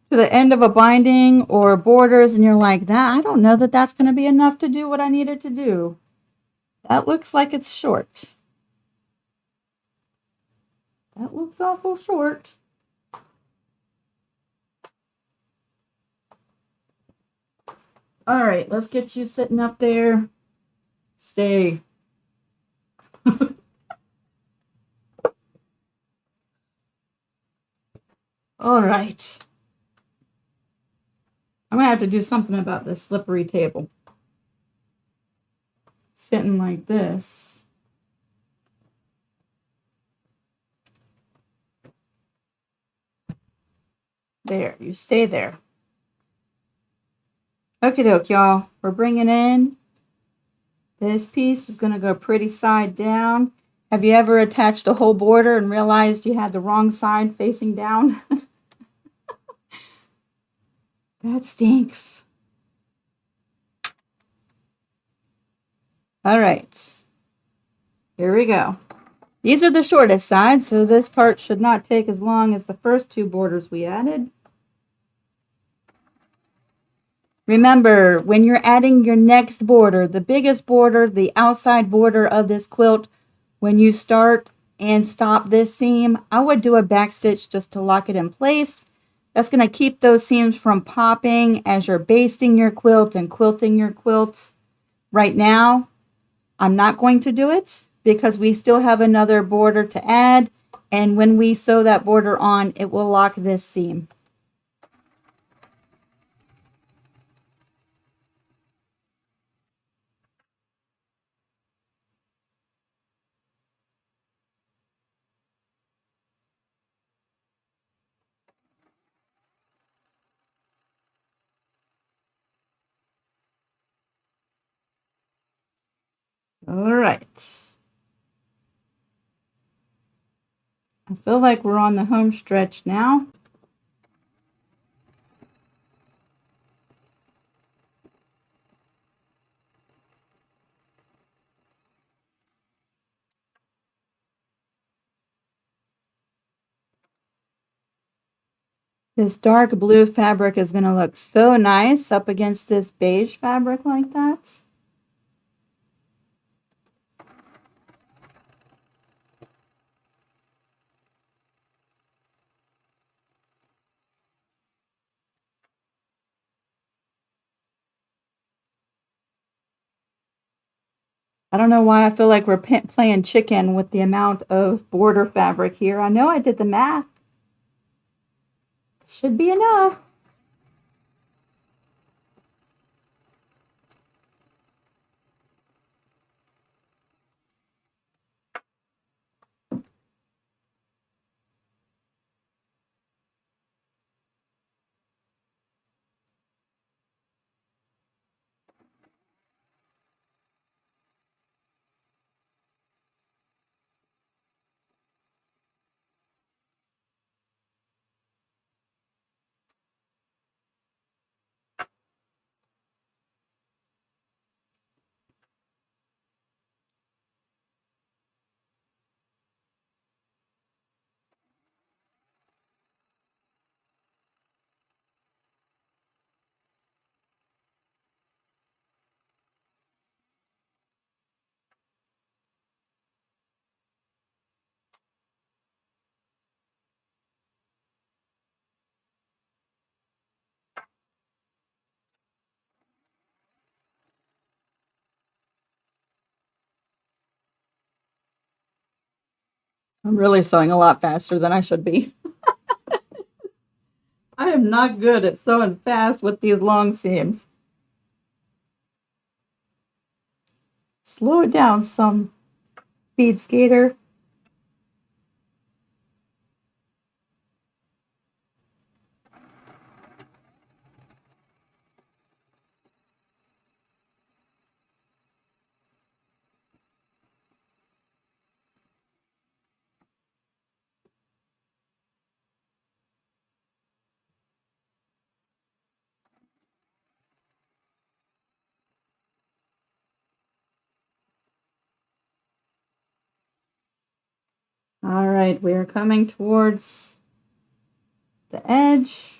the end of a binding or borders and you're like, that I don't know that that's going to be enough to do what I needed to do. That looks like it's short. That looks awful short. All right, let's get you sitting up there. Stay. All right. I'm going to have to do something about this slippery table. Sitting like this. There, you stay there. Okie doke, y'all. We're bringing in. This piece is going to go pretty side down. Have you ever attached a whole border and realized you had the wrong side facing down? That stinks. All right. Here we go. These are the shortest sides, so this part should not take as long as the first two borders we added. Remember, when you're adding your next border, the biggest border, the outside border of this quilt, when you start and stop this seam, I would do a back stitch just to lock it in place. That's going to keep those seams from popping as you're basting your quilt and quilting your quilt. Right now, I'm not going to do it because we still have another border to add. And when we sew that border on, it will lock this seam. All right. I feel like we're on the home stretch now. This dark blue fabric is going to look so nice up against this beige fabric like that. I don't know why I feel like we're playing chicken with the amount of border fabric here. I know I did the math. Should be enough. I'm really sewing a lot faster than I should be. I am not good at sewing fast with these long seams. Slow it down some, speed skater. All right, we are coming towards the edge.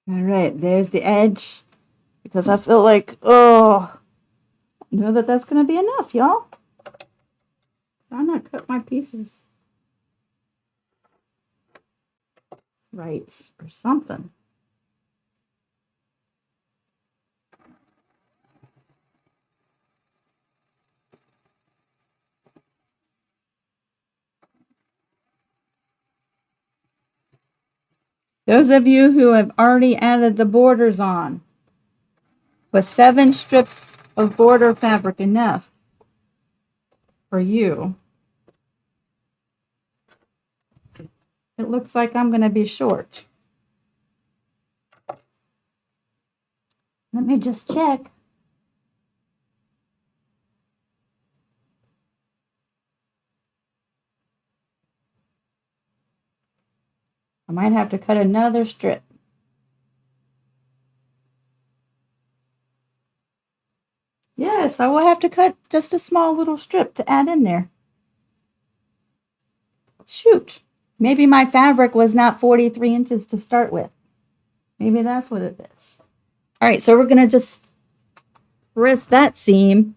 All right, there's the edge. Because I feel like, oh, I know that that's going to be enough, y'all. Why not cut my pieces right or something? Those of you who have already added the borders on, was 7 strips of border fabric enough for you? It looks like I'm going to be short. Let me just check. I might have to cut another strip. Yes, I will have to cut just a small little strip to add in there. Shoot. Maybe my fabric was not 43 inches to start with. Maybe that's what it is. All right, so we're going to just press that seam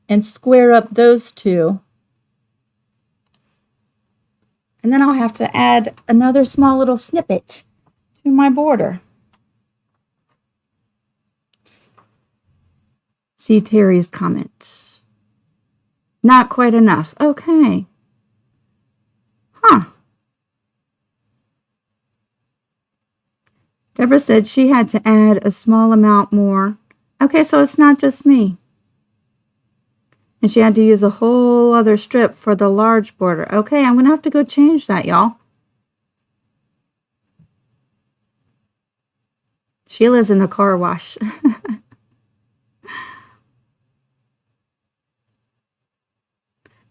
and square up those two. And then I'll have to add another small little snippet to my border. See Terry's comment. Not quite enough. Okay. Huh. Deborah said she had to add a small amount more. Okay, so it's not just me. And she had to use a whole other strip for the large border. Okay, I'm going to have to go change that, y'all. Sheila's in the car wash.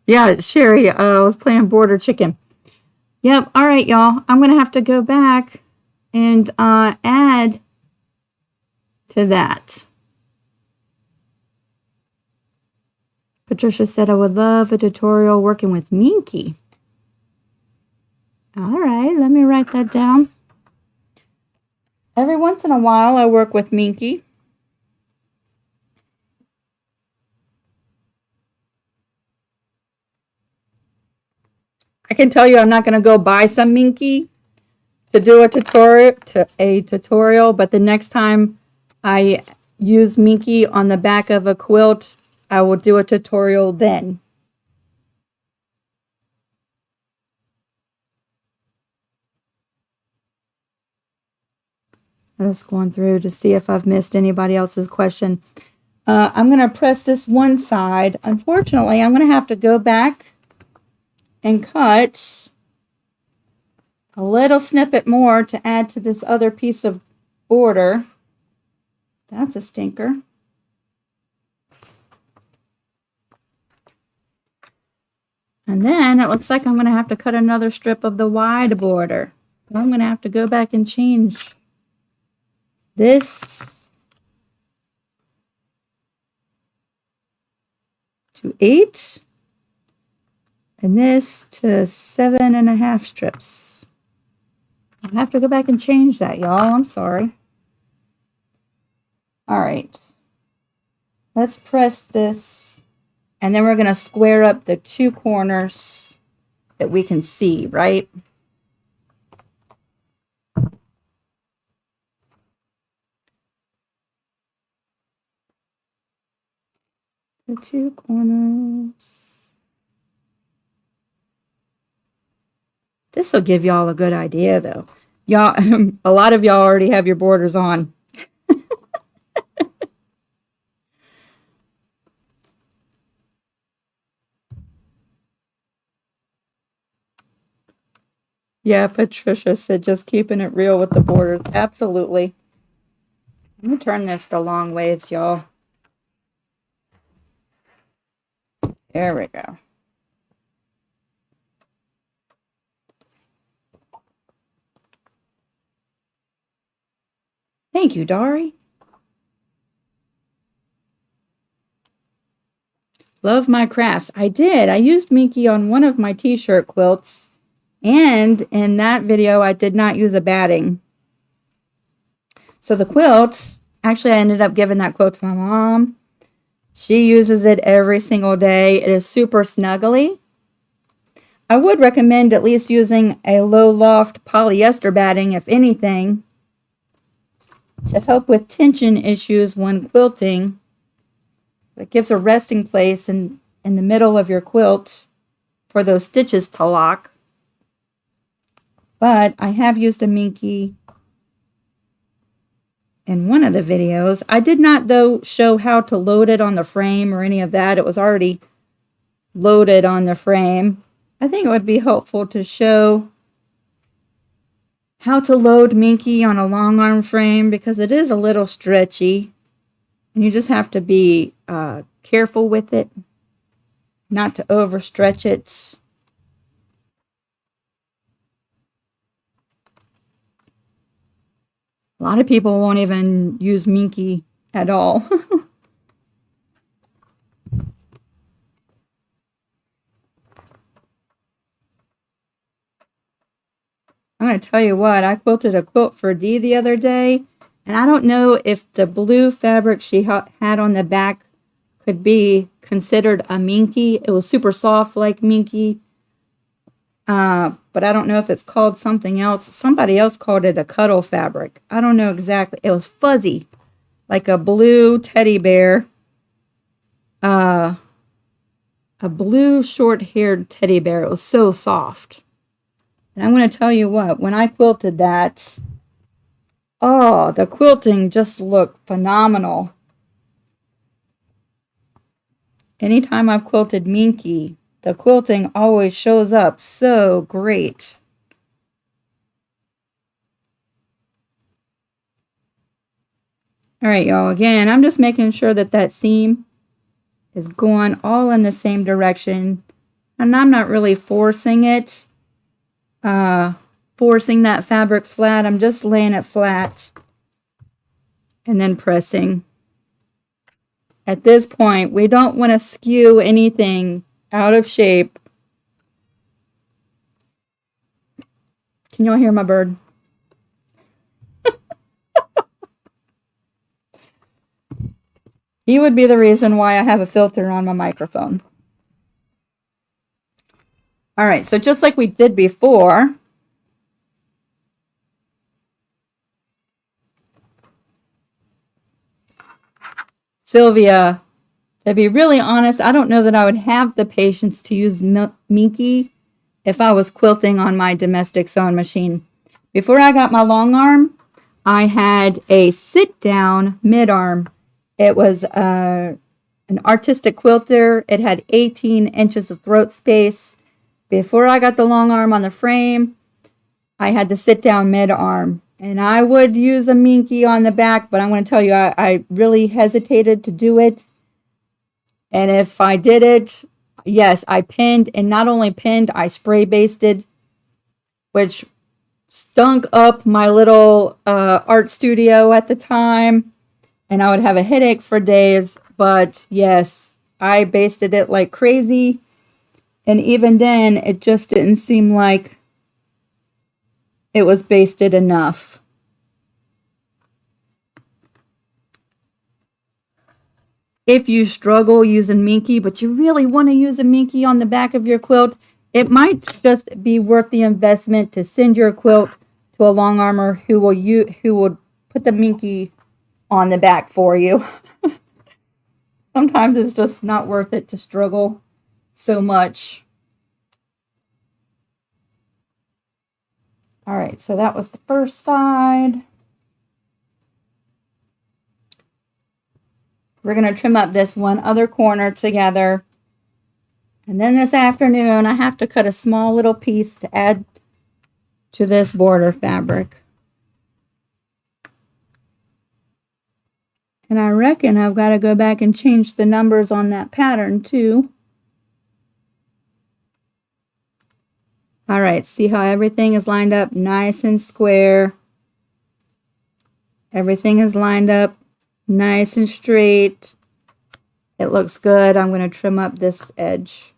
Yeah, Sherry was playing border chicken. Yep, all right, y'all. I'm going to have to go back and add to that. Patricia said, I would love a tutorial working with Minky. All right, let me write that down. Every once in a while, I work with Minky. I can tell you I'm not going to go buy some Minky to do a tutorial, but the next time I use Minky on the back of a quilt, I will do a tutorial then. I'm just going through to see if I've missed anybody else's question. I'm going to press this one side. Unfortunately, I'm going to have to go back and cut a little snippet more to add to this other piece of border. That's a stinker. And then it looks like I'm going to have to cut another strip of the wide border. So I'm going to have to go back and change this to 8 and this to 7.5 strips. I'll have to go back and change that, y'all. I'm sorry. All right. Let's press this. And then we're going to square up the 2 corners that we can see, right? The two corners. This will give y'all a good idea, though. Y'all, a lot of y'all already have your borders on. Yeah, Patricia said just keeping it real with the borders. Absolutely. Let me turn this the long ways, y'all. There we go. Thank you, Dari. Love my crafts. I did. I used Minky on one of my t-shirt quilts. And in that video, I did not use a batting. So the quilt, actually, I ended up giving that quilt to my mom. She uses it every single day. It is super snuggly. I would recommend at least using a low loft polyester batting, if anything, to help with tension issues when quilting. It gives a resting place in the middle of your quilt for those stitches to lock. But I have used a Minky in one of the videos. I did not, though, show how to load it on the frame or any of that. It was already loaded on the frame. I think it would be helpful to show how to load Minky on a long arm frame because it is a little stretchy. And you just have to be careful with it, not to overstretch it. A lot of people won't even use Minky at all. I'm going to tell you what, I quilted a quilt for Dee the other day, and I don't know if the blue fabric she had on the back could be considered a Minky. It was super soft like Minky, but I don't know if it's called something else. Somebody else called it a cuddle fabric. I don't know exactly. It was fuzzy, like a blue teddy bear. A blue short-haired teddy bear. It was so soft. And I'm going to tell you what, when I quilted that, oh, the quilting just looked phenomenal. Anytime I've quilted Minky, the quilting always shows up so great. All right, y'all, again, I'm just making sure that that seam is going all in the same direction. And I'm not really forcing it. Forcing that fabric flat. I'm just laying it flat and then pressing. At this point, we don't want to skew anything out of shape. Can y'all hear my bird? He would be the reason why I have a filter on my microphone. All right, so just like we did before, Sylvia, to be really honest, I don't know that I would have the patience to use Minky if I was quilting on my domestic sewing machine. Before I got my long arm, I had a sit-down mid-arm. It was an artistic quilter. It had 18 inches of throat space. Before I got the long arm on the frame, I had the sit-down mid-arm. And I would use a Minky on the back, but I'm going to tell you, I really hesitated to do it. And if I did it, yes, I pinned. And not only pinned, I spray basted, which stunk up my little art studio at the time. And I would have a headache for days. But yes, I basted it like crazy. And even then, it just didn't seem like it was basted enough. If you struggle using Minky, but you really want to use a Minky on the back of your quilt, it might just be worth the investment to send your quilt to a long armer who will put the Minky on the back for you. Sometimes it's just not worth it to struggle so much. All right, so that was the first side. We're going to trim up this one other corner together. And then this afternoon, I have to cut a small little piece to add to this border fabric. And I reckon I've got to go back and change the numbers on that pattern too. All right, see how everything is lined up nice and square. Everything is lined up nice and straight. It looks good. I'm going to trim up this edge.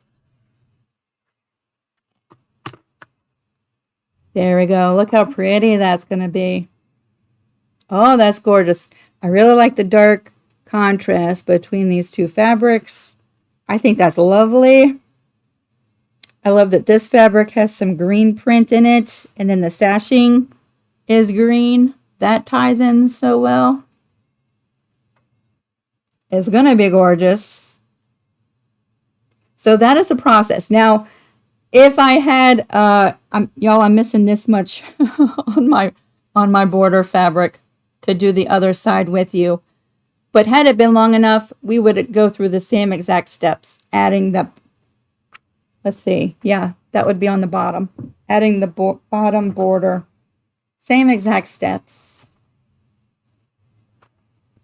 There we go. Look how pretty that's going to be. Oh, that's gorgeous. I really like the dark contrast between these two fabrics. I think that's lovely. I love that this fabric has some green print in it, and then the sashing is green. That ties in so well. It's going to be gorgeous. So that is the process. Now, if I had, y'all, I'm missing this much on my border fabric to do the other side with you. But had it been long enough, we would go through the same exact steps, adding the, let's see, yeah, that would be on the bottom. Adding the bottom border. Same exact steps.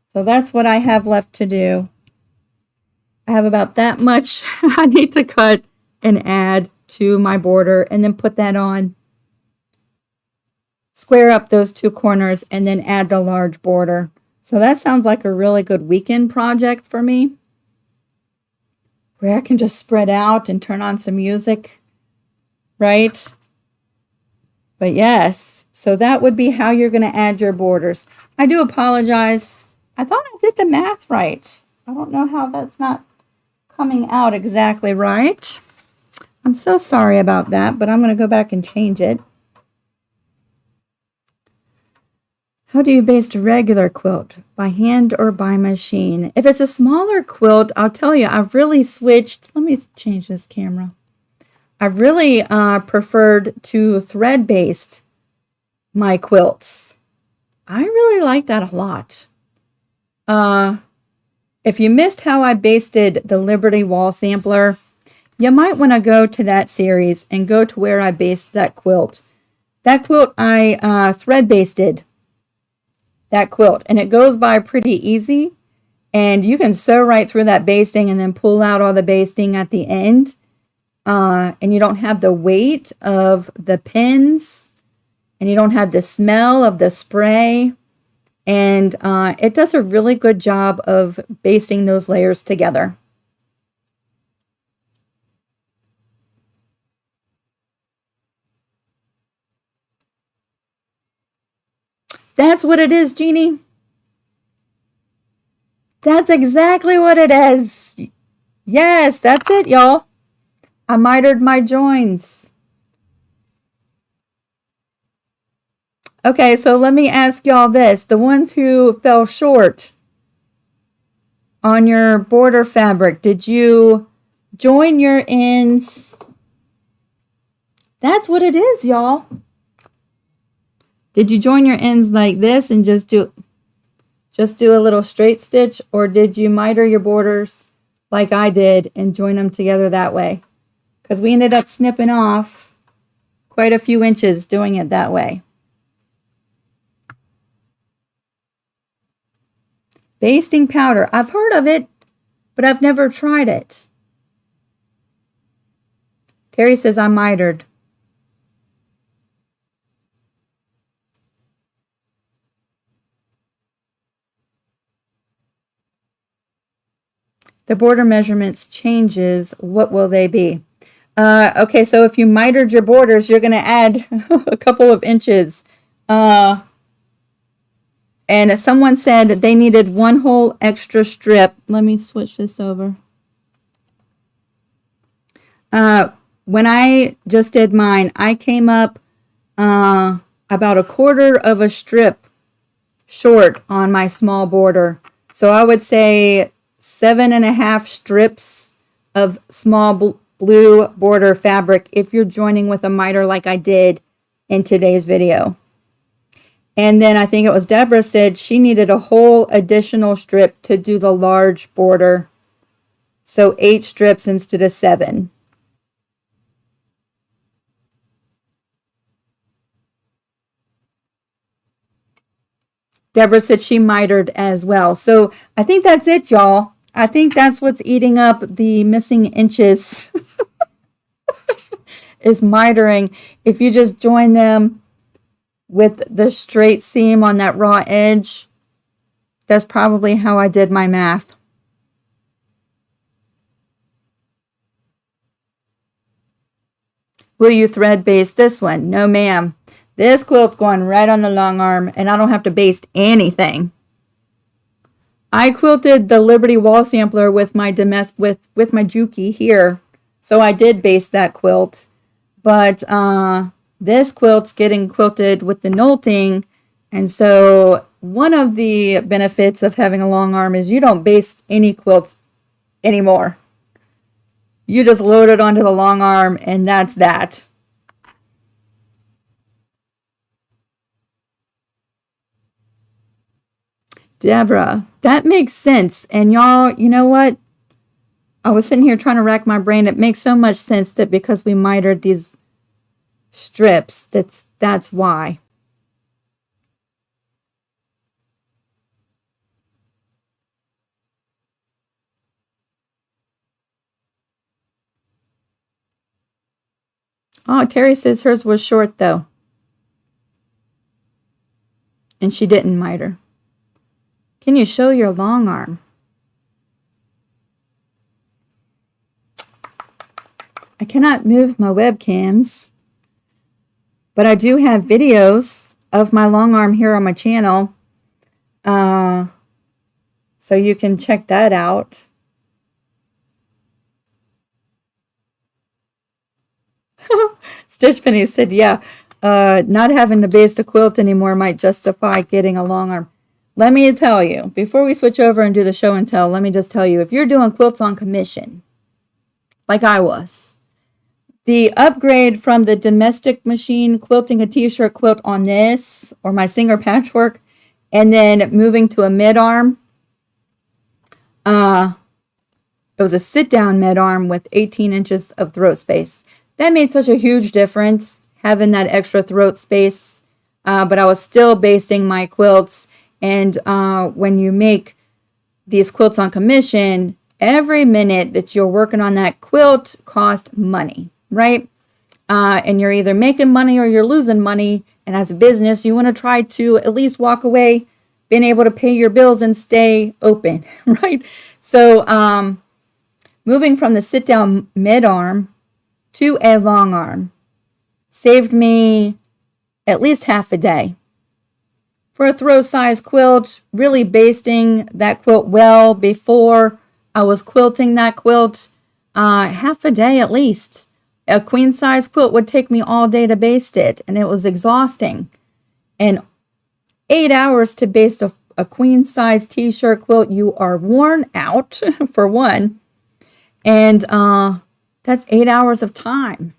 So that's what I have left to do. I have about that much I need to cut and add to my border, and then put that on. Square up those two corners and then add the large border. So that sounds like a really good weekend project for me, where I can just spread out and turn on some music, right? But yes, so that would be how you're going to add your borders. I do apologize. I thought I did the math right. I don't know how that's not coming out exactly right. I'm so sorry about that, but I'm going to go back and change it. How do you baste a regular quilt? By hand or by machine? If it's a smaller quilt, I'll tell you, I've really switched. Let me change this camera. I've really preferred to thread baste my quilts. I really like that a lot. If you missed how I basted the Liberty Wall Sampler, you might want to go to that series and go to where I basted that quilt. That quilt, I thread basted that quilt, and it goes by pretty easy, and you can sew right through that basting and then pull out all the basting at the end, and you don't have the weight of the pins, and you don't have the smell of the spray, and it does a really good job of basting those layers together. That's what it is, Jeannie. That's exactly what it is. Yes, that's it, y'all. I mitered my joins. Okay, so let me ask y'all this. The ones who fell short on your border fabric, did you join your ends? That's what it is, y'all. Did you join your ends like this and just do a little straight stitch, or did you miter your borders like I did and join them together that way? Because we ended up snipping off quite a few inches doing it that way. Basting powder. I've heard of it, but I've never tried it. Terry says I'm mitered. The border measurements changes. What will they be? Okay, so if you mitered your borders, you're going to add a couple of inches. And someone said they needed one whole extra strip. Let me switch this over. When I just did mine, I came up about 1/4 of a strip short on my small border. So I would say 7.5 strips of small blue border fabric if you're joining with a miter like I did in today's video. And then I think it was Deborah said she needed a whole additional strip to do the large border. So 8 strips instead of 7. Deborah said she mitered as well. So I think that's it, y'all. I think that's what's eating up the missing inches is mitering. If you just join them with the straight seam on that raw edge, that's probably how I did my math. Will you thread baste this one? No, ma'am. This quilt's going right on the long arm, and I don't have to baste anything. I quilted the Liberty wall sampler with my with my Juki here, so I did baste that quilt. But this quilt's getting quilted with the knolting, and so one of the benefits of having a long arm is you don't baste any quilts anymore. You just load it onto the long arm, and that's that. Deborah, that makes sense. And y'all, you know what? I was sitting here trying to rack my brain. It makes so much sense that because we mitered these strips, that's why. Oh, Terry says hers was short though. And she didn't miter. Can you show your long arm? I cannot move my webcams, but I do have videos of my long arm here on my channel. So you can check that out. Stitch Penny said, yeah, not having to baste a quilt anymore might justify getting a long arm. Let me tell you, before we switch over and do the show and tell, let me just tell you, if you're doing quilts on commission, like I was, the upgrade from the domestic machine quilting a t-shirt quilt on this, or my Singer patchwork, and then moving to a mid-arm, it was a sit-down mid-arm with 18 inches of throat space. That made such a huge difference, having that extra throat space, but I was still basting my quilts. And when you make these quilts on commission, every minute that you're working on that quilt costs money, right? And you're either making money or you're losing money. And as a business, you want to try to at least walk away, being able to pay your bills and stay open, right? So moving from the sit-down mid-arm to a long arm saved me at least half a day. For a throw size quilt, really basting that quilt well before I was quilting that quilt, half a day at least. A queen size quilt would take me all day to baste it, and it was exhausting. And 8 hours to baste a queen size t-shirt quilt, you are worn out for one. And that's 8 hours of time.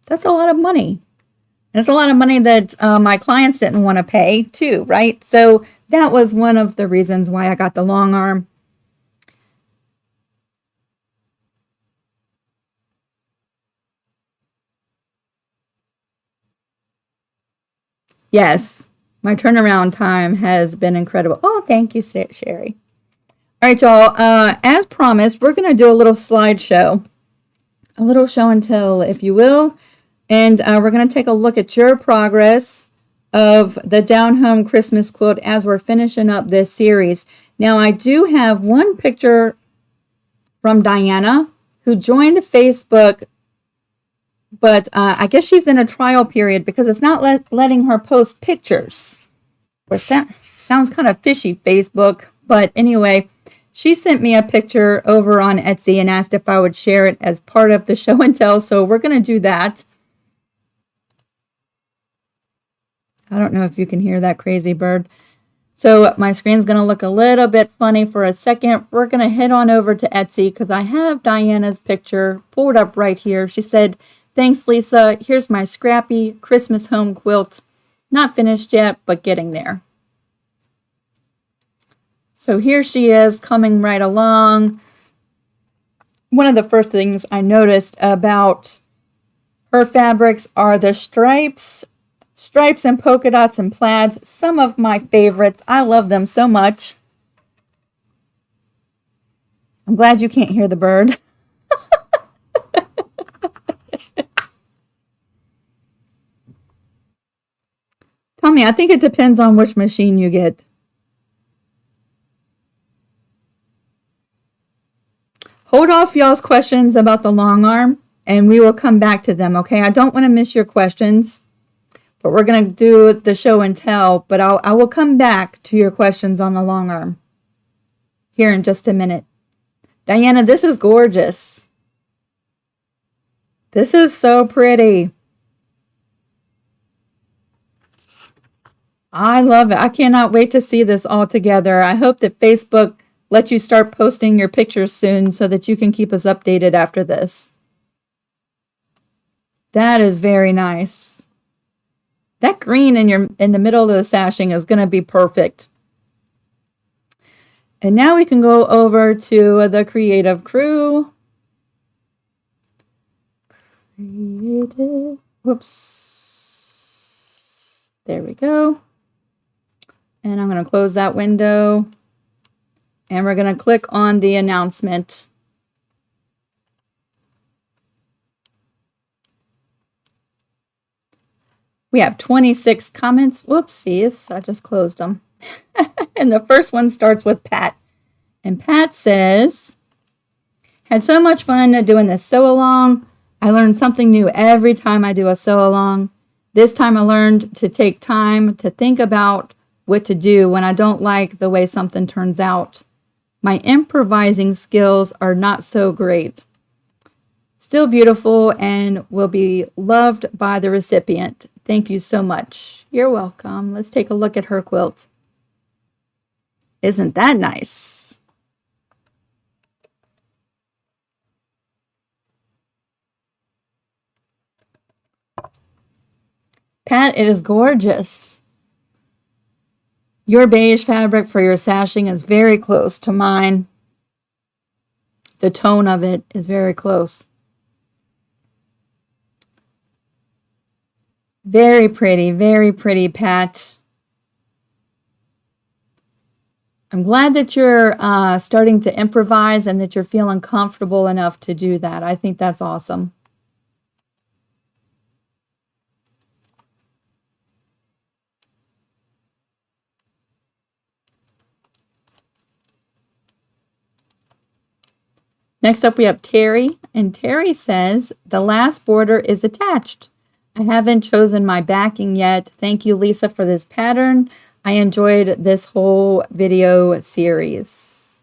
That's a lot of money. And it's a lot of money that my clients didn't want to pay too, right? So that was one of the reasons why I got the long arm. Yes, my turnaround time has been incredible. Oh, thank you, Sherry. All right, y'all. As promised, we're going to do a little slideshow, a little show and tell, if you will. And we're going to take a look at your progress of the Down Home Christmas Quilt as we're finishing up this series. Now, I do have one picture from Diana, who joined Facebook, but I guess she's in a trial period because it's not letting her post pictures. Or sounds kind of fishy, Facebook. But anyway, she sent me a picture over on Etsy and asked if I would share it as part of the show and tell. So we're going to do that. I don't know if you can hear that crazy bird. So my screen's going to look a little bit funny for a second. We're going to head on over to Etsy because I have Diana's picture pulled up right here. She said, "Thanks, Lisa. Here's my scrappy Christmas home quilt. Not finished yet, but getting there." So here she is coming right along. One of the first things I noticed about her fabrics are the stripes and polka dots and plaids. Some of my favorites. I love them so much. I'm glad you can't hear the bird. Tommy, I think it depends on which machine you get. Hold off y'all's questions about the long arm, and we will come back to them, okay? I don't want to miss your questions, but we're going to do the show and tell, but I will come back to your questions on the long arm here in just a minute. Diana, this is gorgeous. This is so pretty. I love it. I cannot wait to see this all together. I hope that Facebook lets you start posting your pictures soon so that you can keep us updated after this. That is very nice. That green in the middle of the sashing is going to be perfect. And now we can go over to the creative crew. Creative. Whoops. There we go. And I'm going to close that window. And we're going to click on the announcement. We have 26 comments. Whoopsies, I just closed them. And the first one starts with Pat. And Pat says, "Had so much fun doing this sew-along. I learned something new every time I do a sew-along. This time I learned to take time to think about what to do when I don't like the way something turns out. My improvising skills are not so great. Still beautiful and will be loved by the recipient. Thank you so much." You're welcome. Let's take a look at her quilt. Isn't that nice? Pat, it is gorgeous. Your beige fabric for your sashing is very close to mine. The tone of it is very close. Very pretty, Pat. I'm glad that you're starting to improvise and that you're feeling comfortable enough to do that. I think that's awesome. Next up, we have Terry, and Terry says, "The last border is attached. I haven't chosen my backing yet. Thank you, Lisa, for this pattern. I enjoyed this whole video series."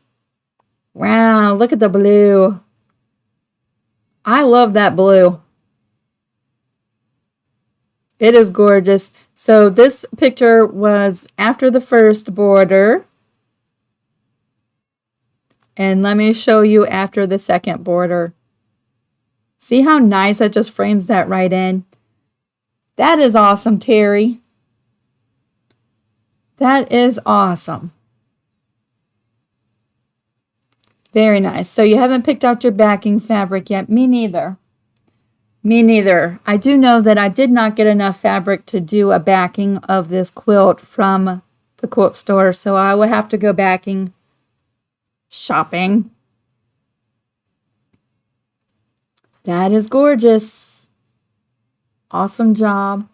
Wow, look at the blue. I love that blue. It is gorgeous. So this picture was after the first border. And let me show you after the second border. See how nice it just frames that right in? That is awesome, Terry. That is awesome. Very nice. So you haven't picked out your backing fabric yet. Me neither. Me neither. I do know that I did not get enough fabric to do a backing of this quilt from the quilt store, so I will have to go backing shopping. That is gorgeous. Awesome job.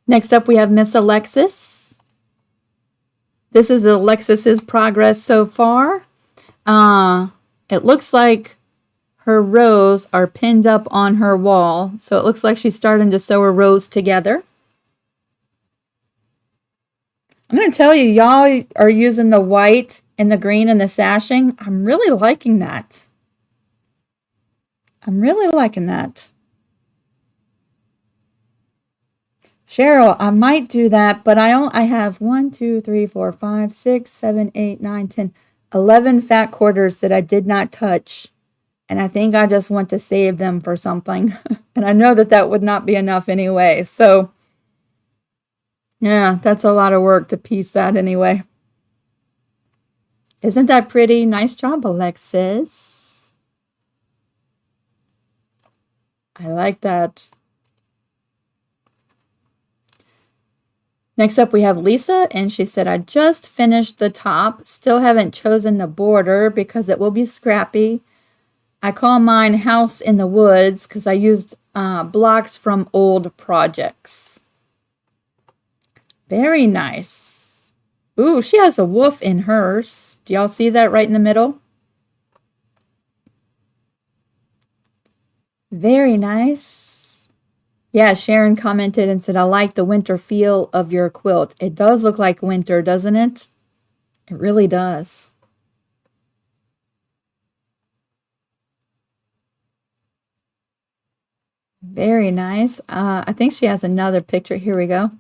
Next up, we have Miss Alexis. This is Alexis's progress so far. It looks like her rows are pinned up on her wall, so it looks like she's starting to sew her rows together. I'm going to tell you, y'all are using the white and the green and the sashing. I'm really liking that. I'm really liking that. Cheryl, I might do that, but I have 1, 2, 3, 4, 5, 6, 7, 8, 9, 10, 11 fat quarters that I did not touch. And I think I just want to save them for something. And I know that that would not be enough anyway. So, yeah, that's a lot of work to piece that anyway. Isn't that pretty? Nice job, Alexis. I like that. Next up, we have Lisa, and she said, I just finished the top. Still haven't chosen the border because it will be scrappy. I call mine House in the Woods because I used blocks from old projects. Very nice. Ooh, she has a wolf in hers. Do y'all see that right in the middle? Very nice. Yeah, Sharon commented and said, I like the winter feel of your quilt. It does look like winter, doesn't it? It really does. Very nice. I think she has another picture. Here we go.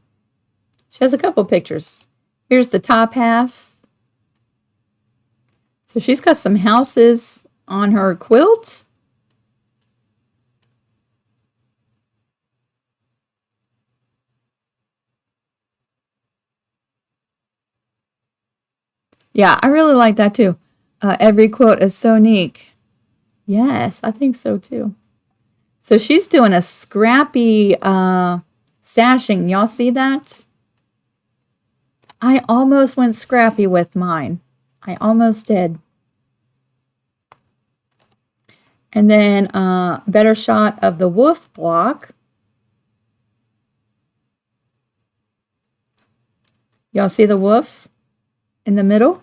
She has a couple pictures. Here's the top half. So she's got some houses on her quilt. Yeah, I really like that too. Every quilt is so unique. Yes, I think so too. So she's doing a scrappy sashing. Y'all see that? I almost went scrappy with mine. I almost did. And then better shot of the wolf block. Y'all see the wolf in the middle?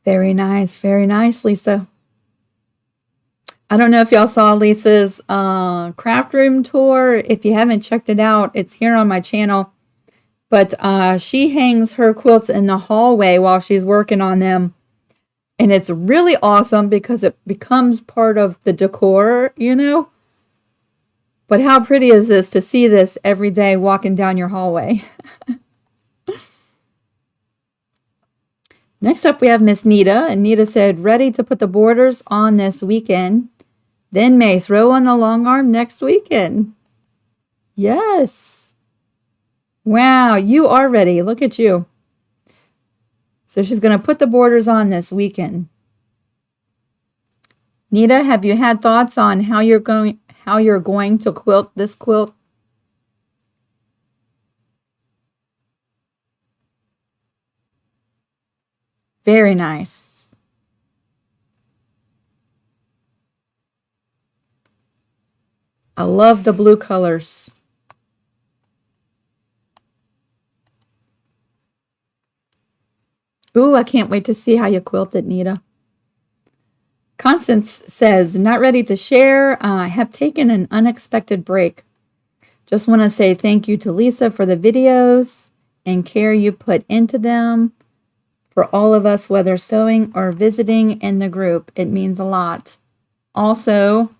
Very nice, Lisa. I don't know if y'all saw Lisa's craft room tour. If you haven't checked it out, it's here on my channel. But she hangs her quilts in the hallway while she's working on them. And it's really awesome because it becomes part of the decor, you know? But how pretty is this to see this every day walking down your hallway? Next up, we have Miss Nita. And Nita said, ready to put the borders on this weekend. Then may throw on the long arm next weekend. Yes. Wow, you are ready. Look at you. So she's going to put the borders on this weekend. Nita, have you had thoughts on how you're going to quilt this quilt? Very nice. I love the blue colors. Ooh, I can't wait to see how you quilt it, Nita. Constance says, not ready to share. I have taken an unexpected break. Just want to say thank you to Lisa for the videos and care you put into them. For all of us, whether sewing or visiting in the group, it means a lot. Also,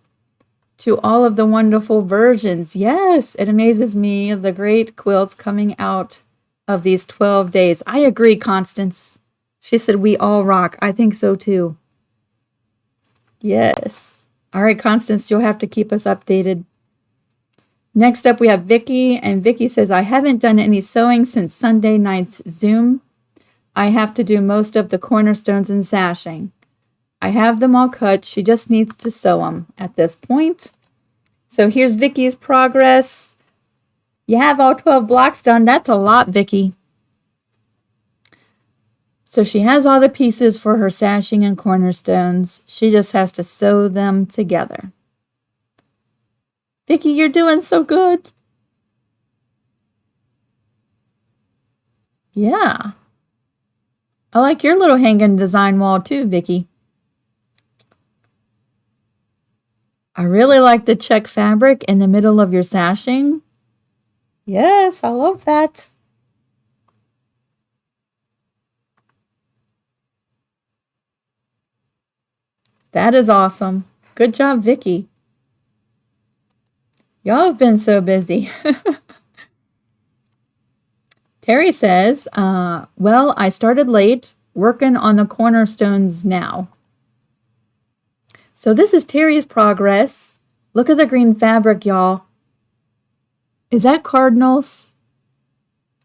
to all of the wonderful versions. Yes, it amazes me, the great quilts coming out of these 12 days. I agree, Constance. She said, we all rock. I think so too. Yes. All right, Constance, you'll have to keep us updated. Next up, we have Vicky, and Vicky says, I haven't done any sewing since Sunday night's Zoom. I have to do most of the cornerstones and sashing. I have them all cut. She just needs to sew them at this point. So here's Vicky's progress. You have all 12 blocks done. That's a lot, Vicky. So she has all the pieces for her sashing and cornerstones. She just has to sew them together. Vicky, you're doing so good. Yeah. I like your little hanging design wall too, Vicky. I really like the check fabric in the middle of your sashing. Yes, I love that. That is awesome. Good job, Vicky. Y'all have been so busy. Terry says, well, I started late, working on the cornerstones now. So this is Terry's progress. Look at the green fabric, y'all. Is that cardinals?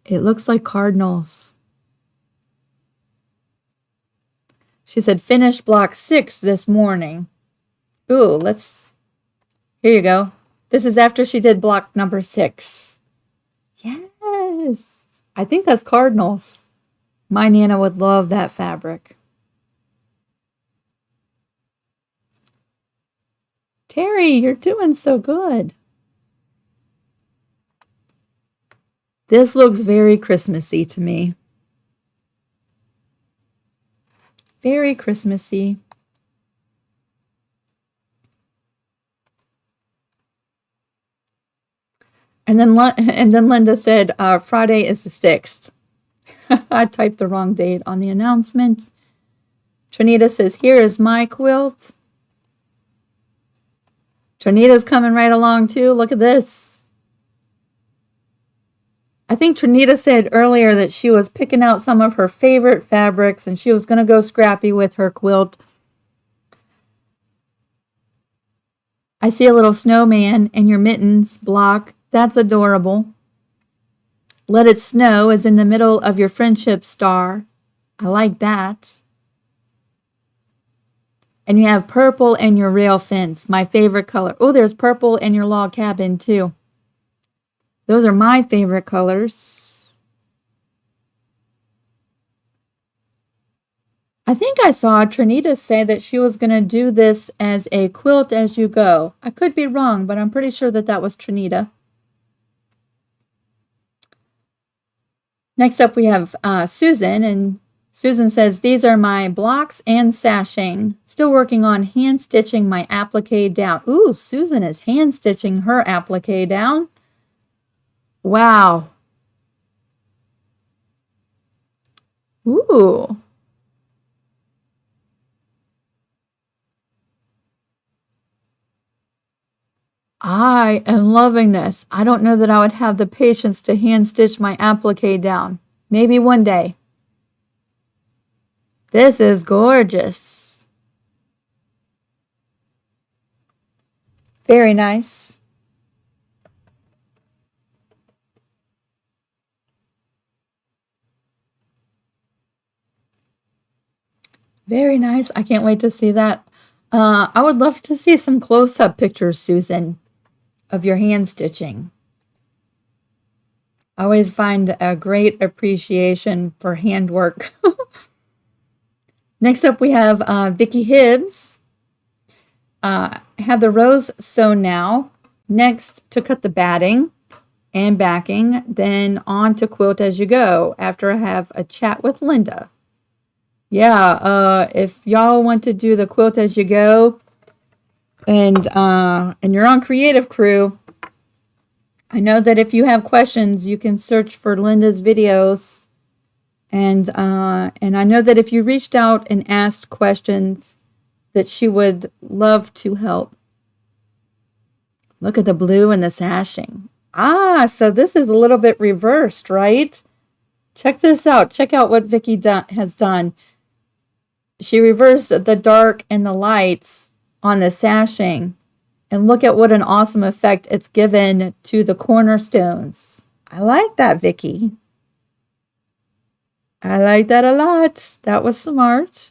It looks like cardinals. She said, finish block 6 this morning. Ooh, here you go. This is after she did block number 6. Yes. I think that's cardinals. My Nana would love that fabric. Terry, you're doing so good. This looks very Christmassy to me. Very Christmassy. And then Linda said, Friday is the 6th. I typed the wrong date on the announcement. Trinita says, here is my quilt. Trinita's coming right along too. Look at this. I think Trinita said earlier that she was picking out some of her favorite fabrics and she was going to go scrappy with her quilt. I see a little snowman in your mittens block. That's adorable. Let It Snow is in the middle of your friendship star. I like that. And you have purple in your rail fence, my favorite color. Oh, there's purple in your log cabin too. Those are my favorite colors. I think I saw Trinita say that she was going to do this as a quilt as you go. I could be wrong, but I'm pretty sure that that was Trinita. Next up we have Susan, and Susan says, these are my blocks and sashing. Still working on hand stitching my applique down. Ooh, Susan is hand stitching her applique down. Wow. Ooh. I am loving this. I don't know that I would have the patience to hand stitch my applique down. Maybe one day. This is gorgeous. Very nice. Very nice. I can't wait to see that. I would love to see some close-up pictures, Susan, of your hand stitching. I always find a great appreciation for handwork. Next up, we have Vicki Hibbs. Have the rows sewn now. Next, to cut the batting and backing. Then on to quilt as you go after I have a chat with Linda. Yeah, if y'all want to do the quilt as you go and you're on Creative Crew, I know that if you have questions, you can search for Linda's videos. And I know that if you reached out and asked questions, that she would love to help. Look at the blue and the sashing. Ah, so this is a little bit reversed, right? Check this out. Check out what Vicki has done. She reversed the dark and the lights on the sashing. And look at what an awesome effect it's given to the cornerstones. I like that, Vicki. I like that a lot. That was smart.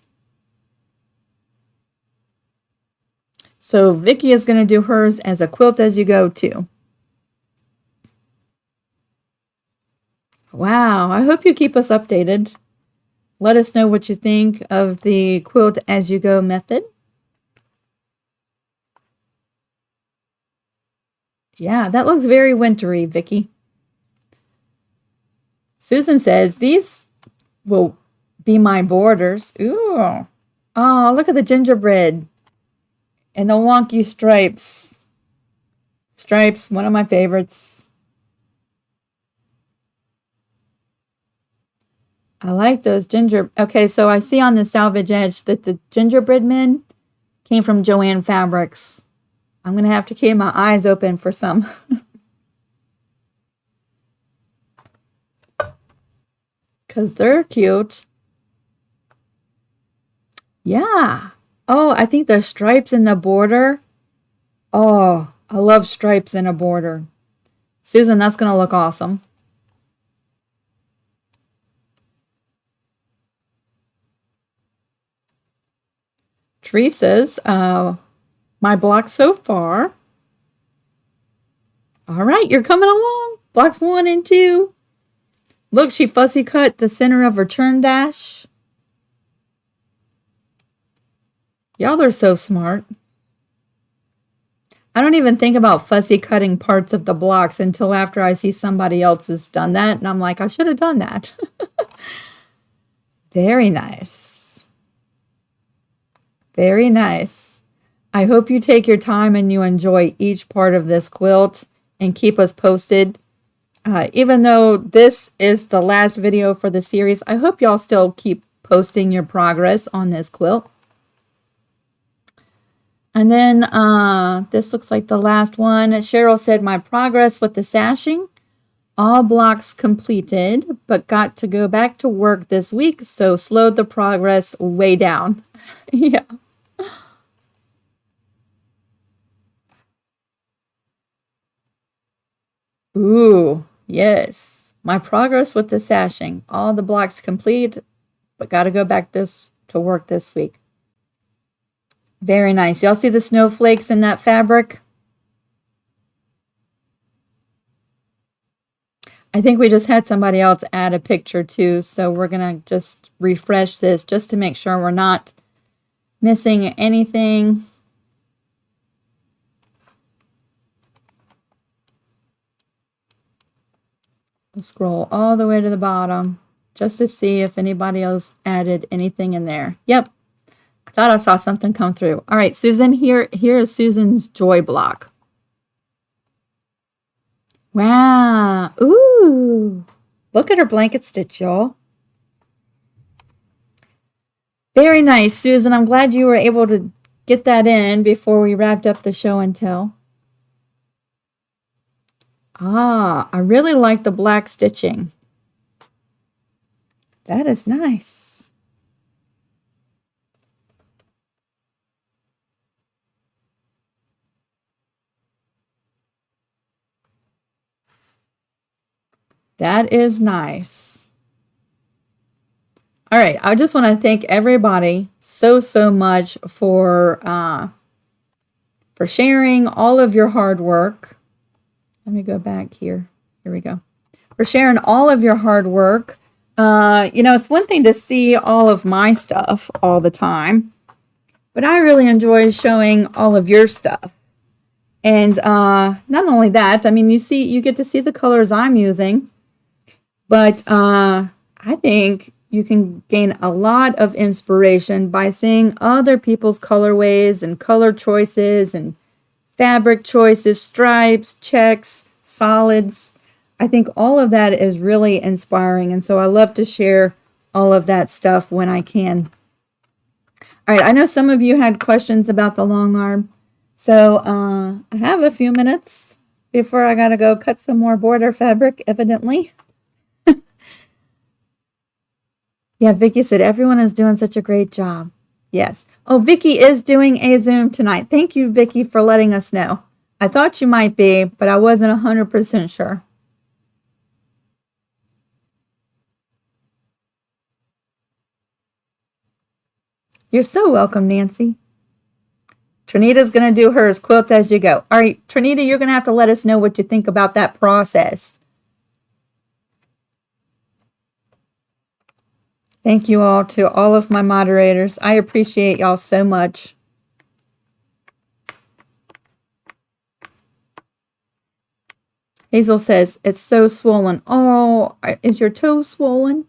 So Vicki is going to do hers as a quilt as you go too. Wow, I hope you keep us updated. Let us know what you think of the quilt as you go method. Yeah, that looks very wintry, Vicki. Susan says, these will be my borders. Ooh. Oh, look at the gingerbread and the wonky stripes. Stripes, one of my favorites. I like those Okay, so I see on the salvage edge that the gingerbread men Came from Joann Fabrics. I'm going to have to keep my eyes open for some. Because they're cute. Yeah. Oh, I think the stripes in the border. Oh, I love stripes in a border. Susan, that's going to look awesome. Teresa's, my block so far. All right, you're coming along. Blocks 1 and 2. Look, she fussy cut the center of her churn dash. Y'all are so smart. I don't even think about fussy cutting parts of the blocks until after I see somebody else has done that. And I'm like, I should have done that. Very nice. Very nice. I hope you take your time and you enjoy each part of this quilt and keep us posted. Even though this is the last video for the series, I hope y'all still keep posting your progress on this quilt. And then this looks like the last one. Cheryl said, my progress with the sashing, all blocks completed, but got to go back to work this week, so slowed the progress way down. Yeah. Ooh, yes. My progress with the sashing, all the blocks complete, but got to go back to work this week. Very nice. Y'all see the snowflakes in that fabric? I think we just had somebody else add a picture too, so we're going to just refresh this just to make sure we're not missing anything. We'll scroll all the way to the bottom just to see if anybody else added anything in there. Yep. Thought I saw something come through. All right, Susan, here is Susan's joy block. Wow. Ooh. Look at her blanket stitch, y'all. Very nice, Susan. I'm glad you were able to get that in before we wrapped up the show and tell. Ah, I really like the black stitching. That is nice. That is nice. All right, I just want to thank everybody so much for sharing all of your hard work. Let me go back here. Here we go. For sharing all of your hard work. You know, it's one thing to see all of my stuff all the time, but I really enjoy showing all of your stuff. And not only that, I mean, you get to see the colors I'm using. But I think you can gain a lot of inspiration by seeing other people's colorways and color choices and fabric choices, stripes, checks, solids. I think all of that is really inspiring. And so I love to share all of that stuff when I can. All right, I know some of you had questions about the long arm. So I have a few minutes before I got to go cut some more border fabric, evidently. Yeah, Vicky said, everyone is doing such a great job. Yes. Oh, Vicky is doing a Zoom tonight. Thank you, Vicky, for letting us know. I thought you might be, but I wasn't 100% sure. You're so welcome, Nancy. Trinita's going to do hers, quilt as you go. All right, Trinita, you're going to have to let us know what you think about that process. Thank you all to all of my moderators. I appreciate y'all so much. Hazel says, it's so swollen. Oh, is your toe swollen?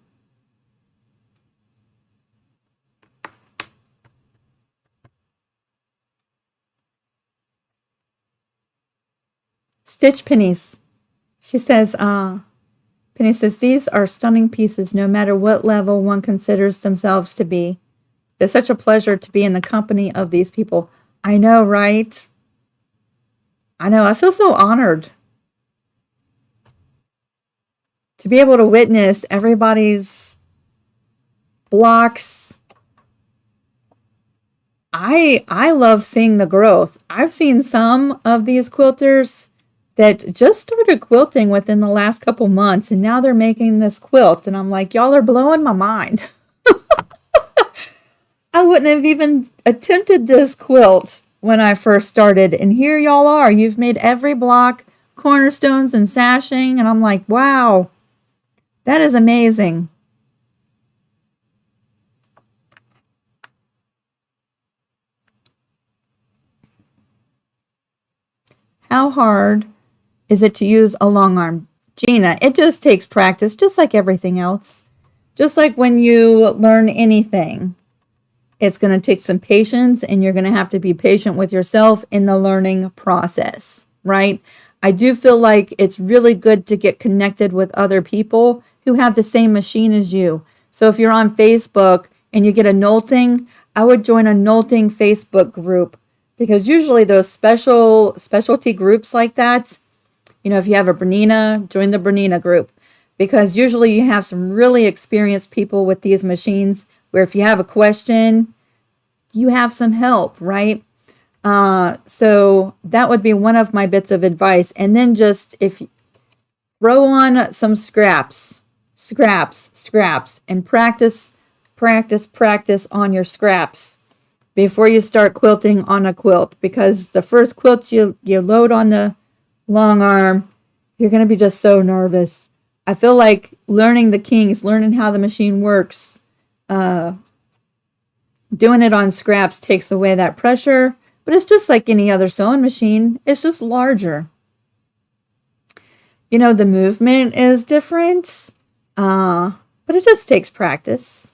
Stitch Pennies. She says, Penny says, these are stunning pieces no matter what level one considers themselves to be. It's such a pleasure to be in the company of these people. I know, right? I know. I feel so honored to be able to witness everybody's blocks. I love seeing the growth. I've seen some of these quilters that just started quilting within the last couple months, and now they're making this quilt, and I'm like, y'all are blowing my mind. I wouldn't have even attempted this quilt when I first started, and here y'all are. You've made every block, cornerstones, and sashing, and I'm like, wow, that is amazing. How hard is it to use a long arm? Gina, it just takes practice, just like everything else. Just like when you learn anything, it's going to take some patience, and you're going to have to be patient with yourself in the learning process, right? I do feel like it's really good to get connected with other people who have the same machine as you. So if you're on Facebook and you get a knolting, I would join a knolting Facebook group, because usually those specialty groups like that, you know, if you have a Bernina, join the Bernina group, because usually you have some really experienced people with these machines where if you have a question, you have some help, right? So that would be one of my bits of advice. And then just if you throw on some scraps, and practice on your scraps before you start quilting on a quilt, because the first quilt you load on the long arm, you're going to be just so nervous. I feel like learning the kinks, learning how the machine works, doing it on scraps takes away that pressure, but it's just like any other sewing machine. It's just larger. You know, the movement is different, but it just takes practice.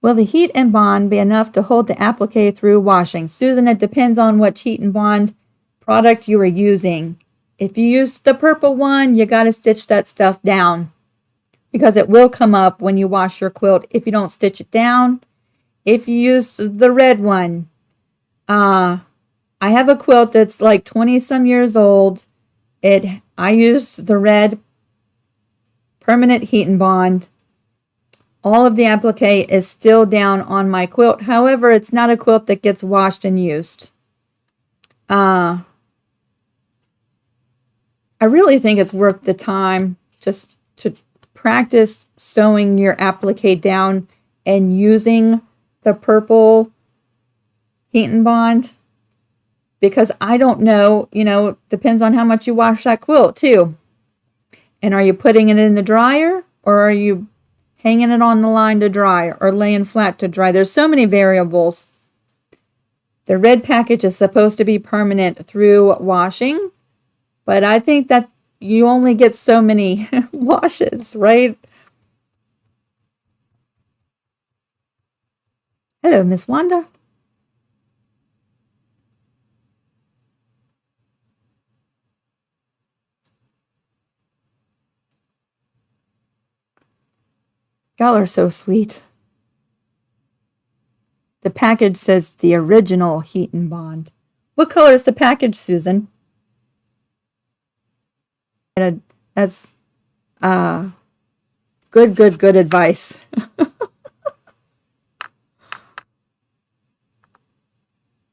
Will the heat and bond be enough to hold the applique through washing? Susan, it depends on what heat and bond product you are using. If you used the purple one, you got to stitch that stuff down, because it will come up when you wash your quilt if you don't stitch it down. If you used the red one, I have a quilt that's like 20 some years old. I used the red permanent heat and bond. All of the applique is still down on my quilt. However, it's not a quilt that gets washed and used. I really think it's worth the time just to practice sewing your applique down and using the purple heat and bond, because I don't know, you know, depends on how much you wash that quilt too. And are you putting it in the dryer, or are you hanging it on the line to dry, or laying flat to dry? There's so many variables. The red package is supposed to be permanent through washing, but I think that you only get so many washes, right? Hello, Miss Wanda. Y'all are so sweet. The package says the original heat and bond. What color is the package, Susan? That's good advice.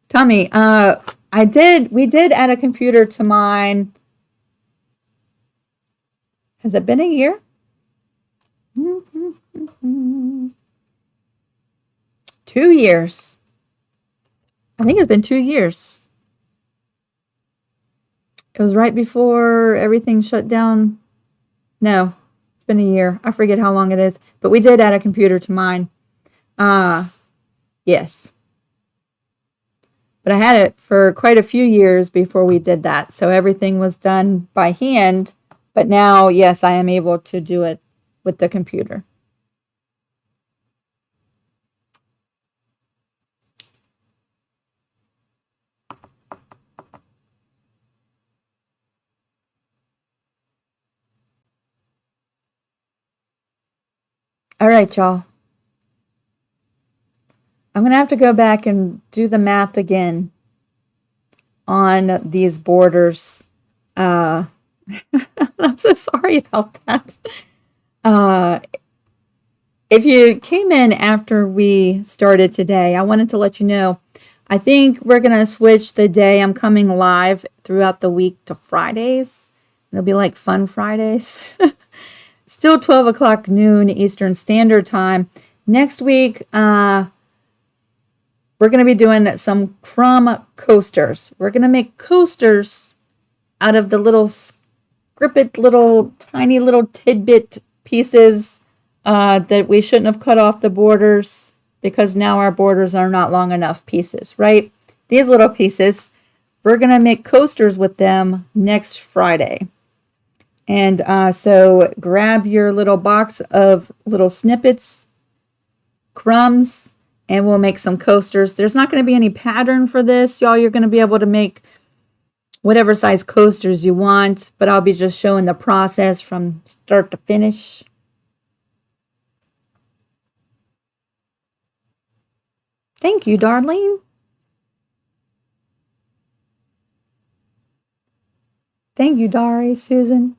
Tommy, we did add a computer to mine. Has it been a year? 2 years. I think it's been 2 years. It was right before everything shut down. No, it's been a year. I forget how long it is, but we did add a computer to mine. Yes. But I had it for quite a few years before we did that. So everything was done by hand. But now, yes, I am able to do it with the computer. All right, y'all. I'm going to have to go back and do the math again on these borders. I'm so sorry about that. If you came in after we started today, I wanted to let you know, I think we're going to switch the day I'm coming live throughout the week to Fridays. It'll be like Fun Fridays. Still 12 o'clock noon Eastern Standard Time. Next week, we're going to be doing some crumb coasters. We're going to make coasters out of the little scripted little tiny little tidbit pieces that we shouldn't have cut off the borders because now our borders are not long enough pieces, right? These little pieces, we're going to make coasters with them next Friday. And so grab your little box of little snippets, crumbs, and we'll make some coasters. There's not going to be any pattern for this, y'all. You're going to be able to make whatever size coasters you want, but I'll be just showing the process from start to finish. Thank you, Darlene. Thank you, Dari, Susan.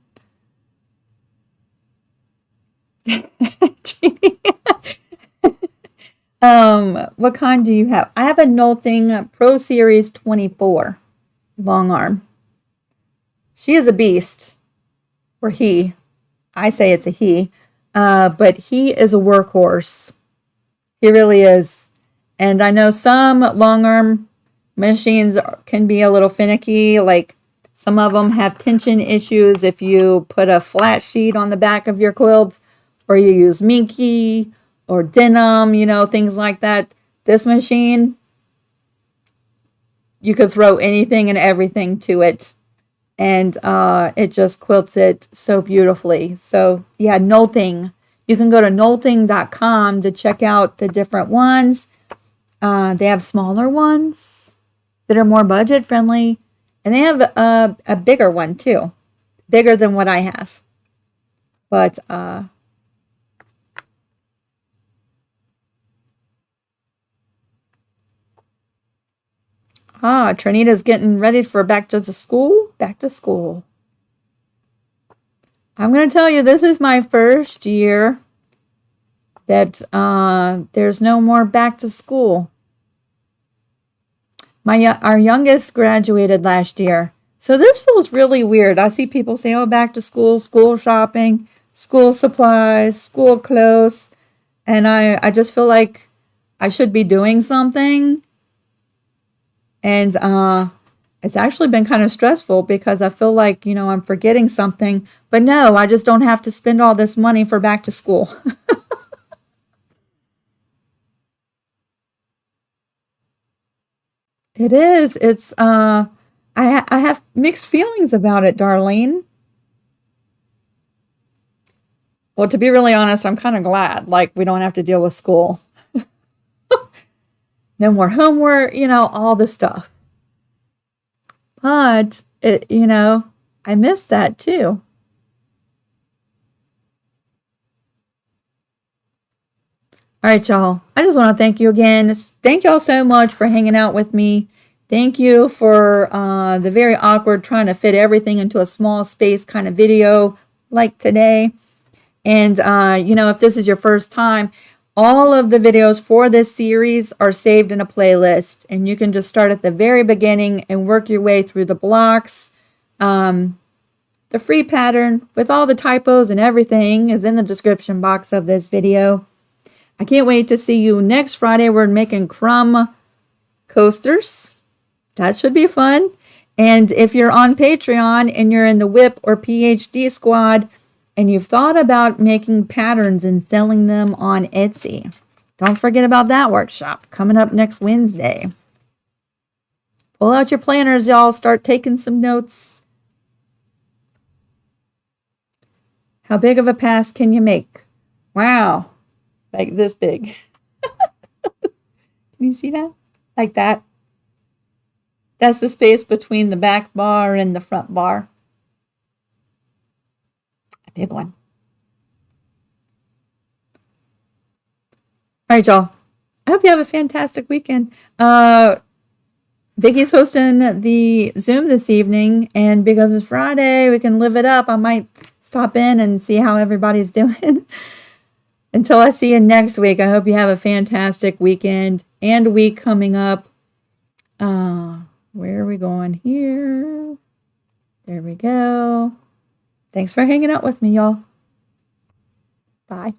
What kind do you have? I have a Knolting Pro Series 24 long arm. She is a beast, or he. I say it's a he, but he is a workhorse. He really is. And I know some long arm machines can be a little finicky, like some of them have tension issues if you put a flat sheet on the back of your quilt, or you use minky or denim, things like that. This machine, you could throw anything and everything to it, and it just quilts it so beautifully. So yeah, Knolting. You can go to knolting.com to check out the different ones. They have smaller ones that are more budget friendly, and they have a bigger one too, bigger than what I have. But Trinita's getting ready for back to school. Back to school. I'm going to tell you, this is my first year that there's no more back to school. Our youngest graduated last year. So this feels really weird. I see people say, oh, back to school, school shopping, school supplies, school clothes. And I just feel like I should be doing something. And it's actually been kind of stressful because I feel like, I'm forgetting something. But no, I just don't have to spend all this money for back to school. It is. It's I have mixed feelings about it, Darlene. Well, to be really honest, I'm kind of glad like we don't have to deal with school. No more homework, all the stuff. But I miss that too. All right, y'all. I just want to thank you again. Thank y'all so much for hanging out with me. Thank you for the very awkward trying to fit everything into a small space kind of video like today. And, if this is your first time, all of the videos for this series are saved in a playlist. And you can just start at the very beginning and work your way through the blocks. The free pattern with all the typos and everything is in the description box of this video. I can't wait to see you next Friday. We're making crumb coasters. That should be fun. And if you're on Patreon and you're in the WHIP or PhD squad and you've thought about making patterns and selling them on Etsy, don't forget about that workshop coming up next Wednesday. Pull out your planners, y'all. Start taking some notes. How big of a pass can you make? Wow. Like this big. Can you see that? Like that. That's the space between the back bar and the front bar. A big one. right, y'all. I hope you have a fantastic weekend. Vicky's hosting the Zoom this evening, and because it's Friday, we can live it up. I might stop in and see how everybody's doing. Until I see you next week, I hope you have a fantastic weekend and week coming up. Where are we going here? There we go. Thanks for hanging out with me, y'all. Bye.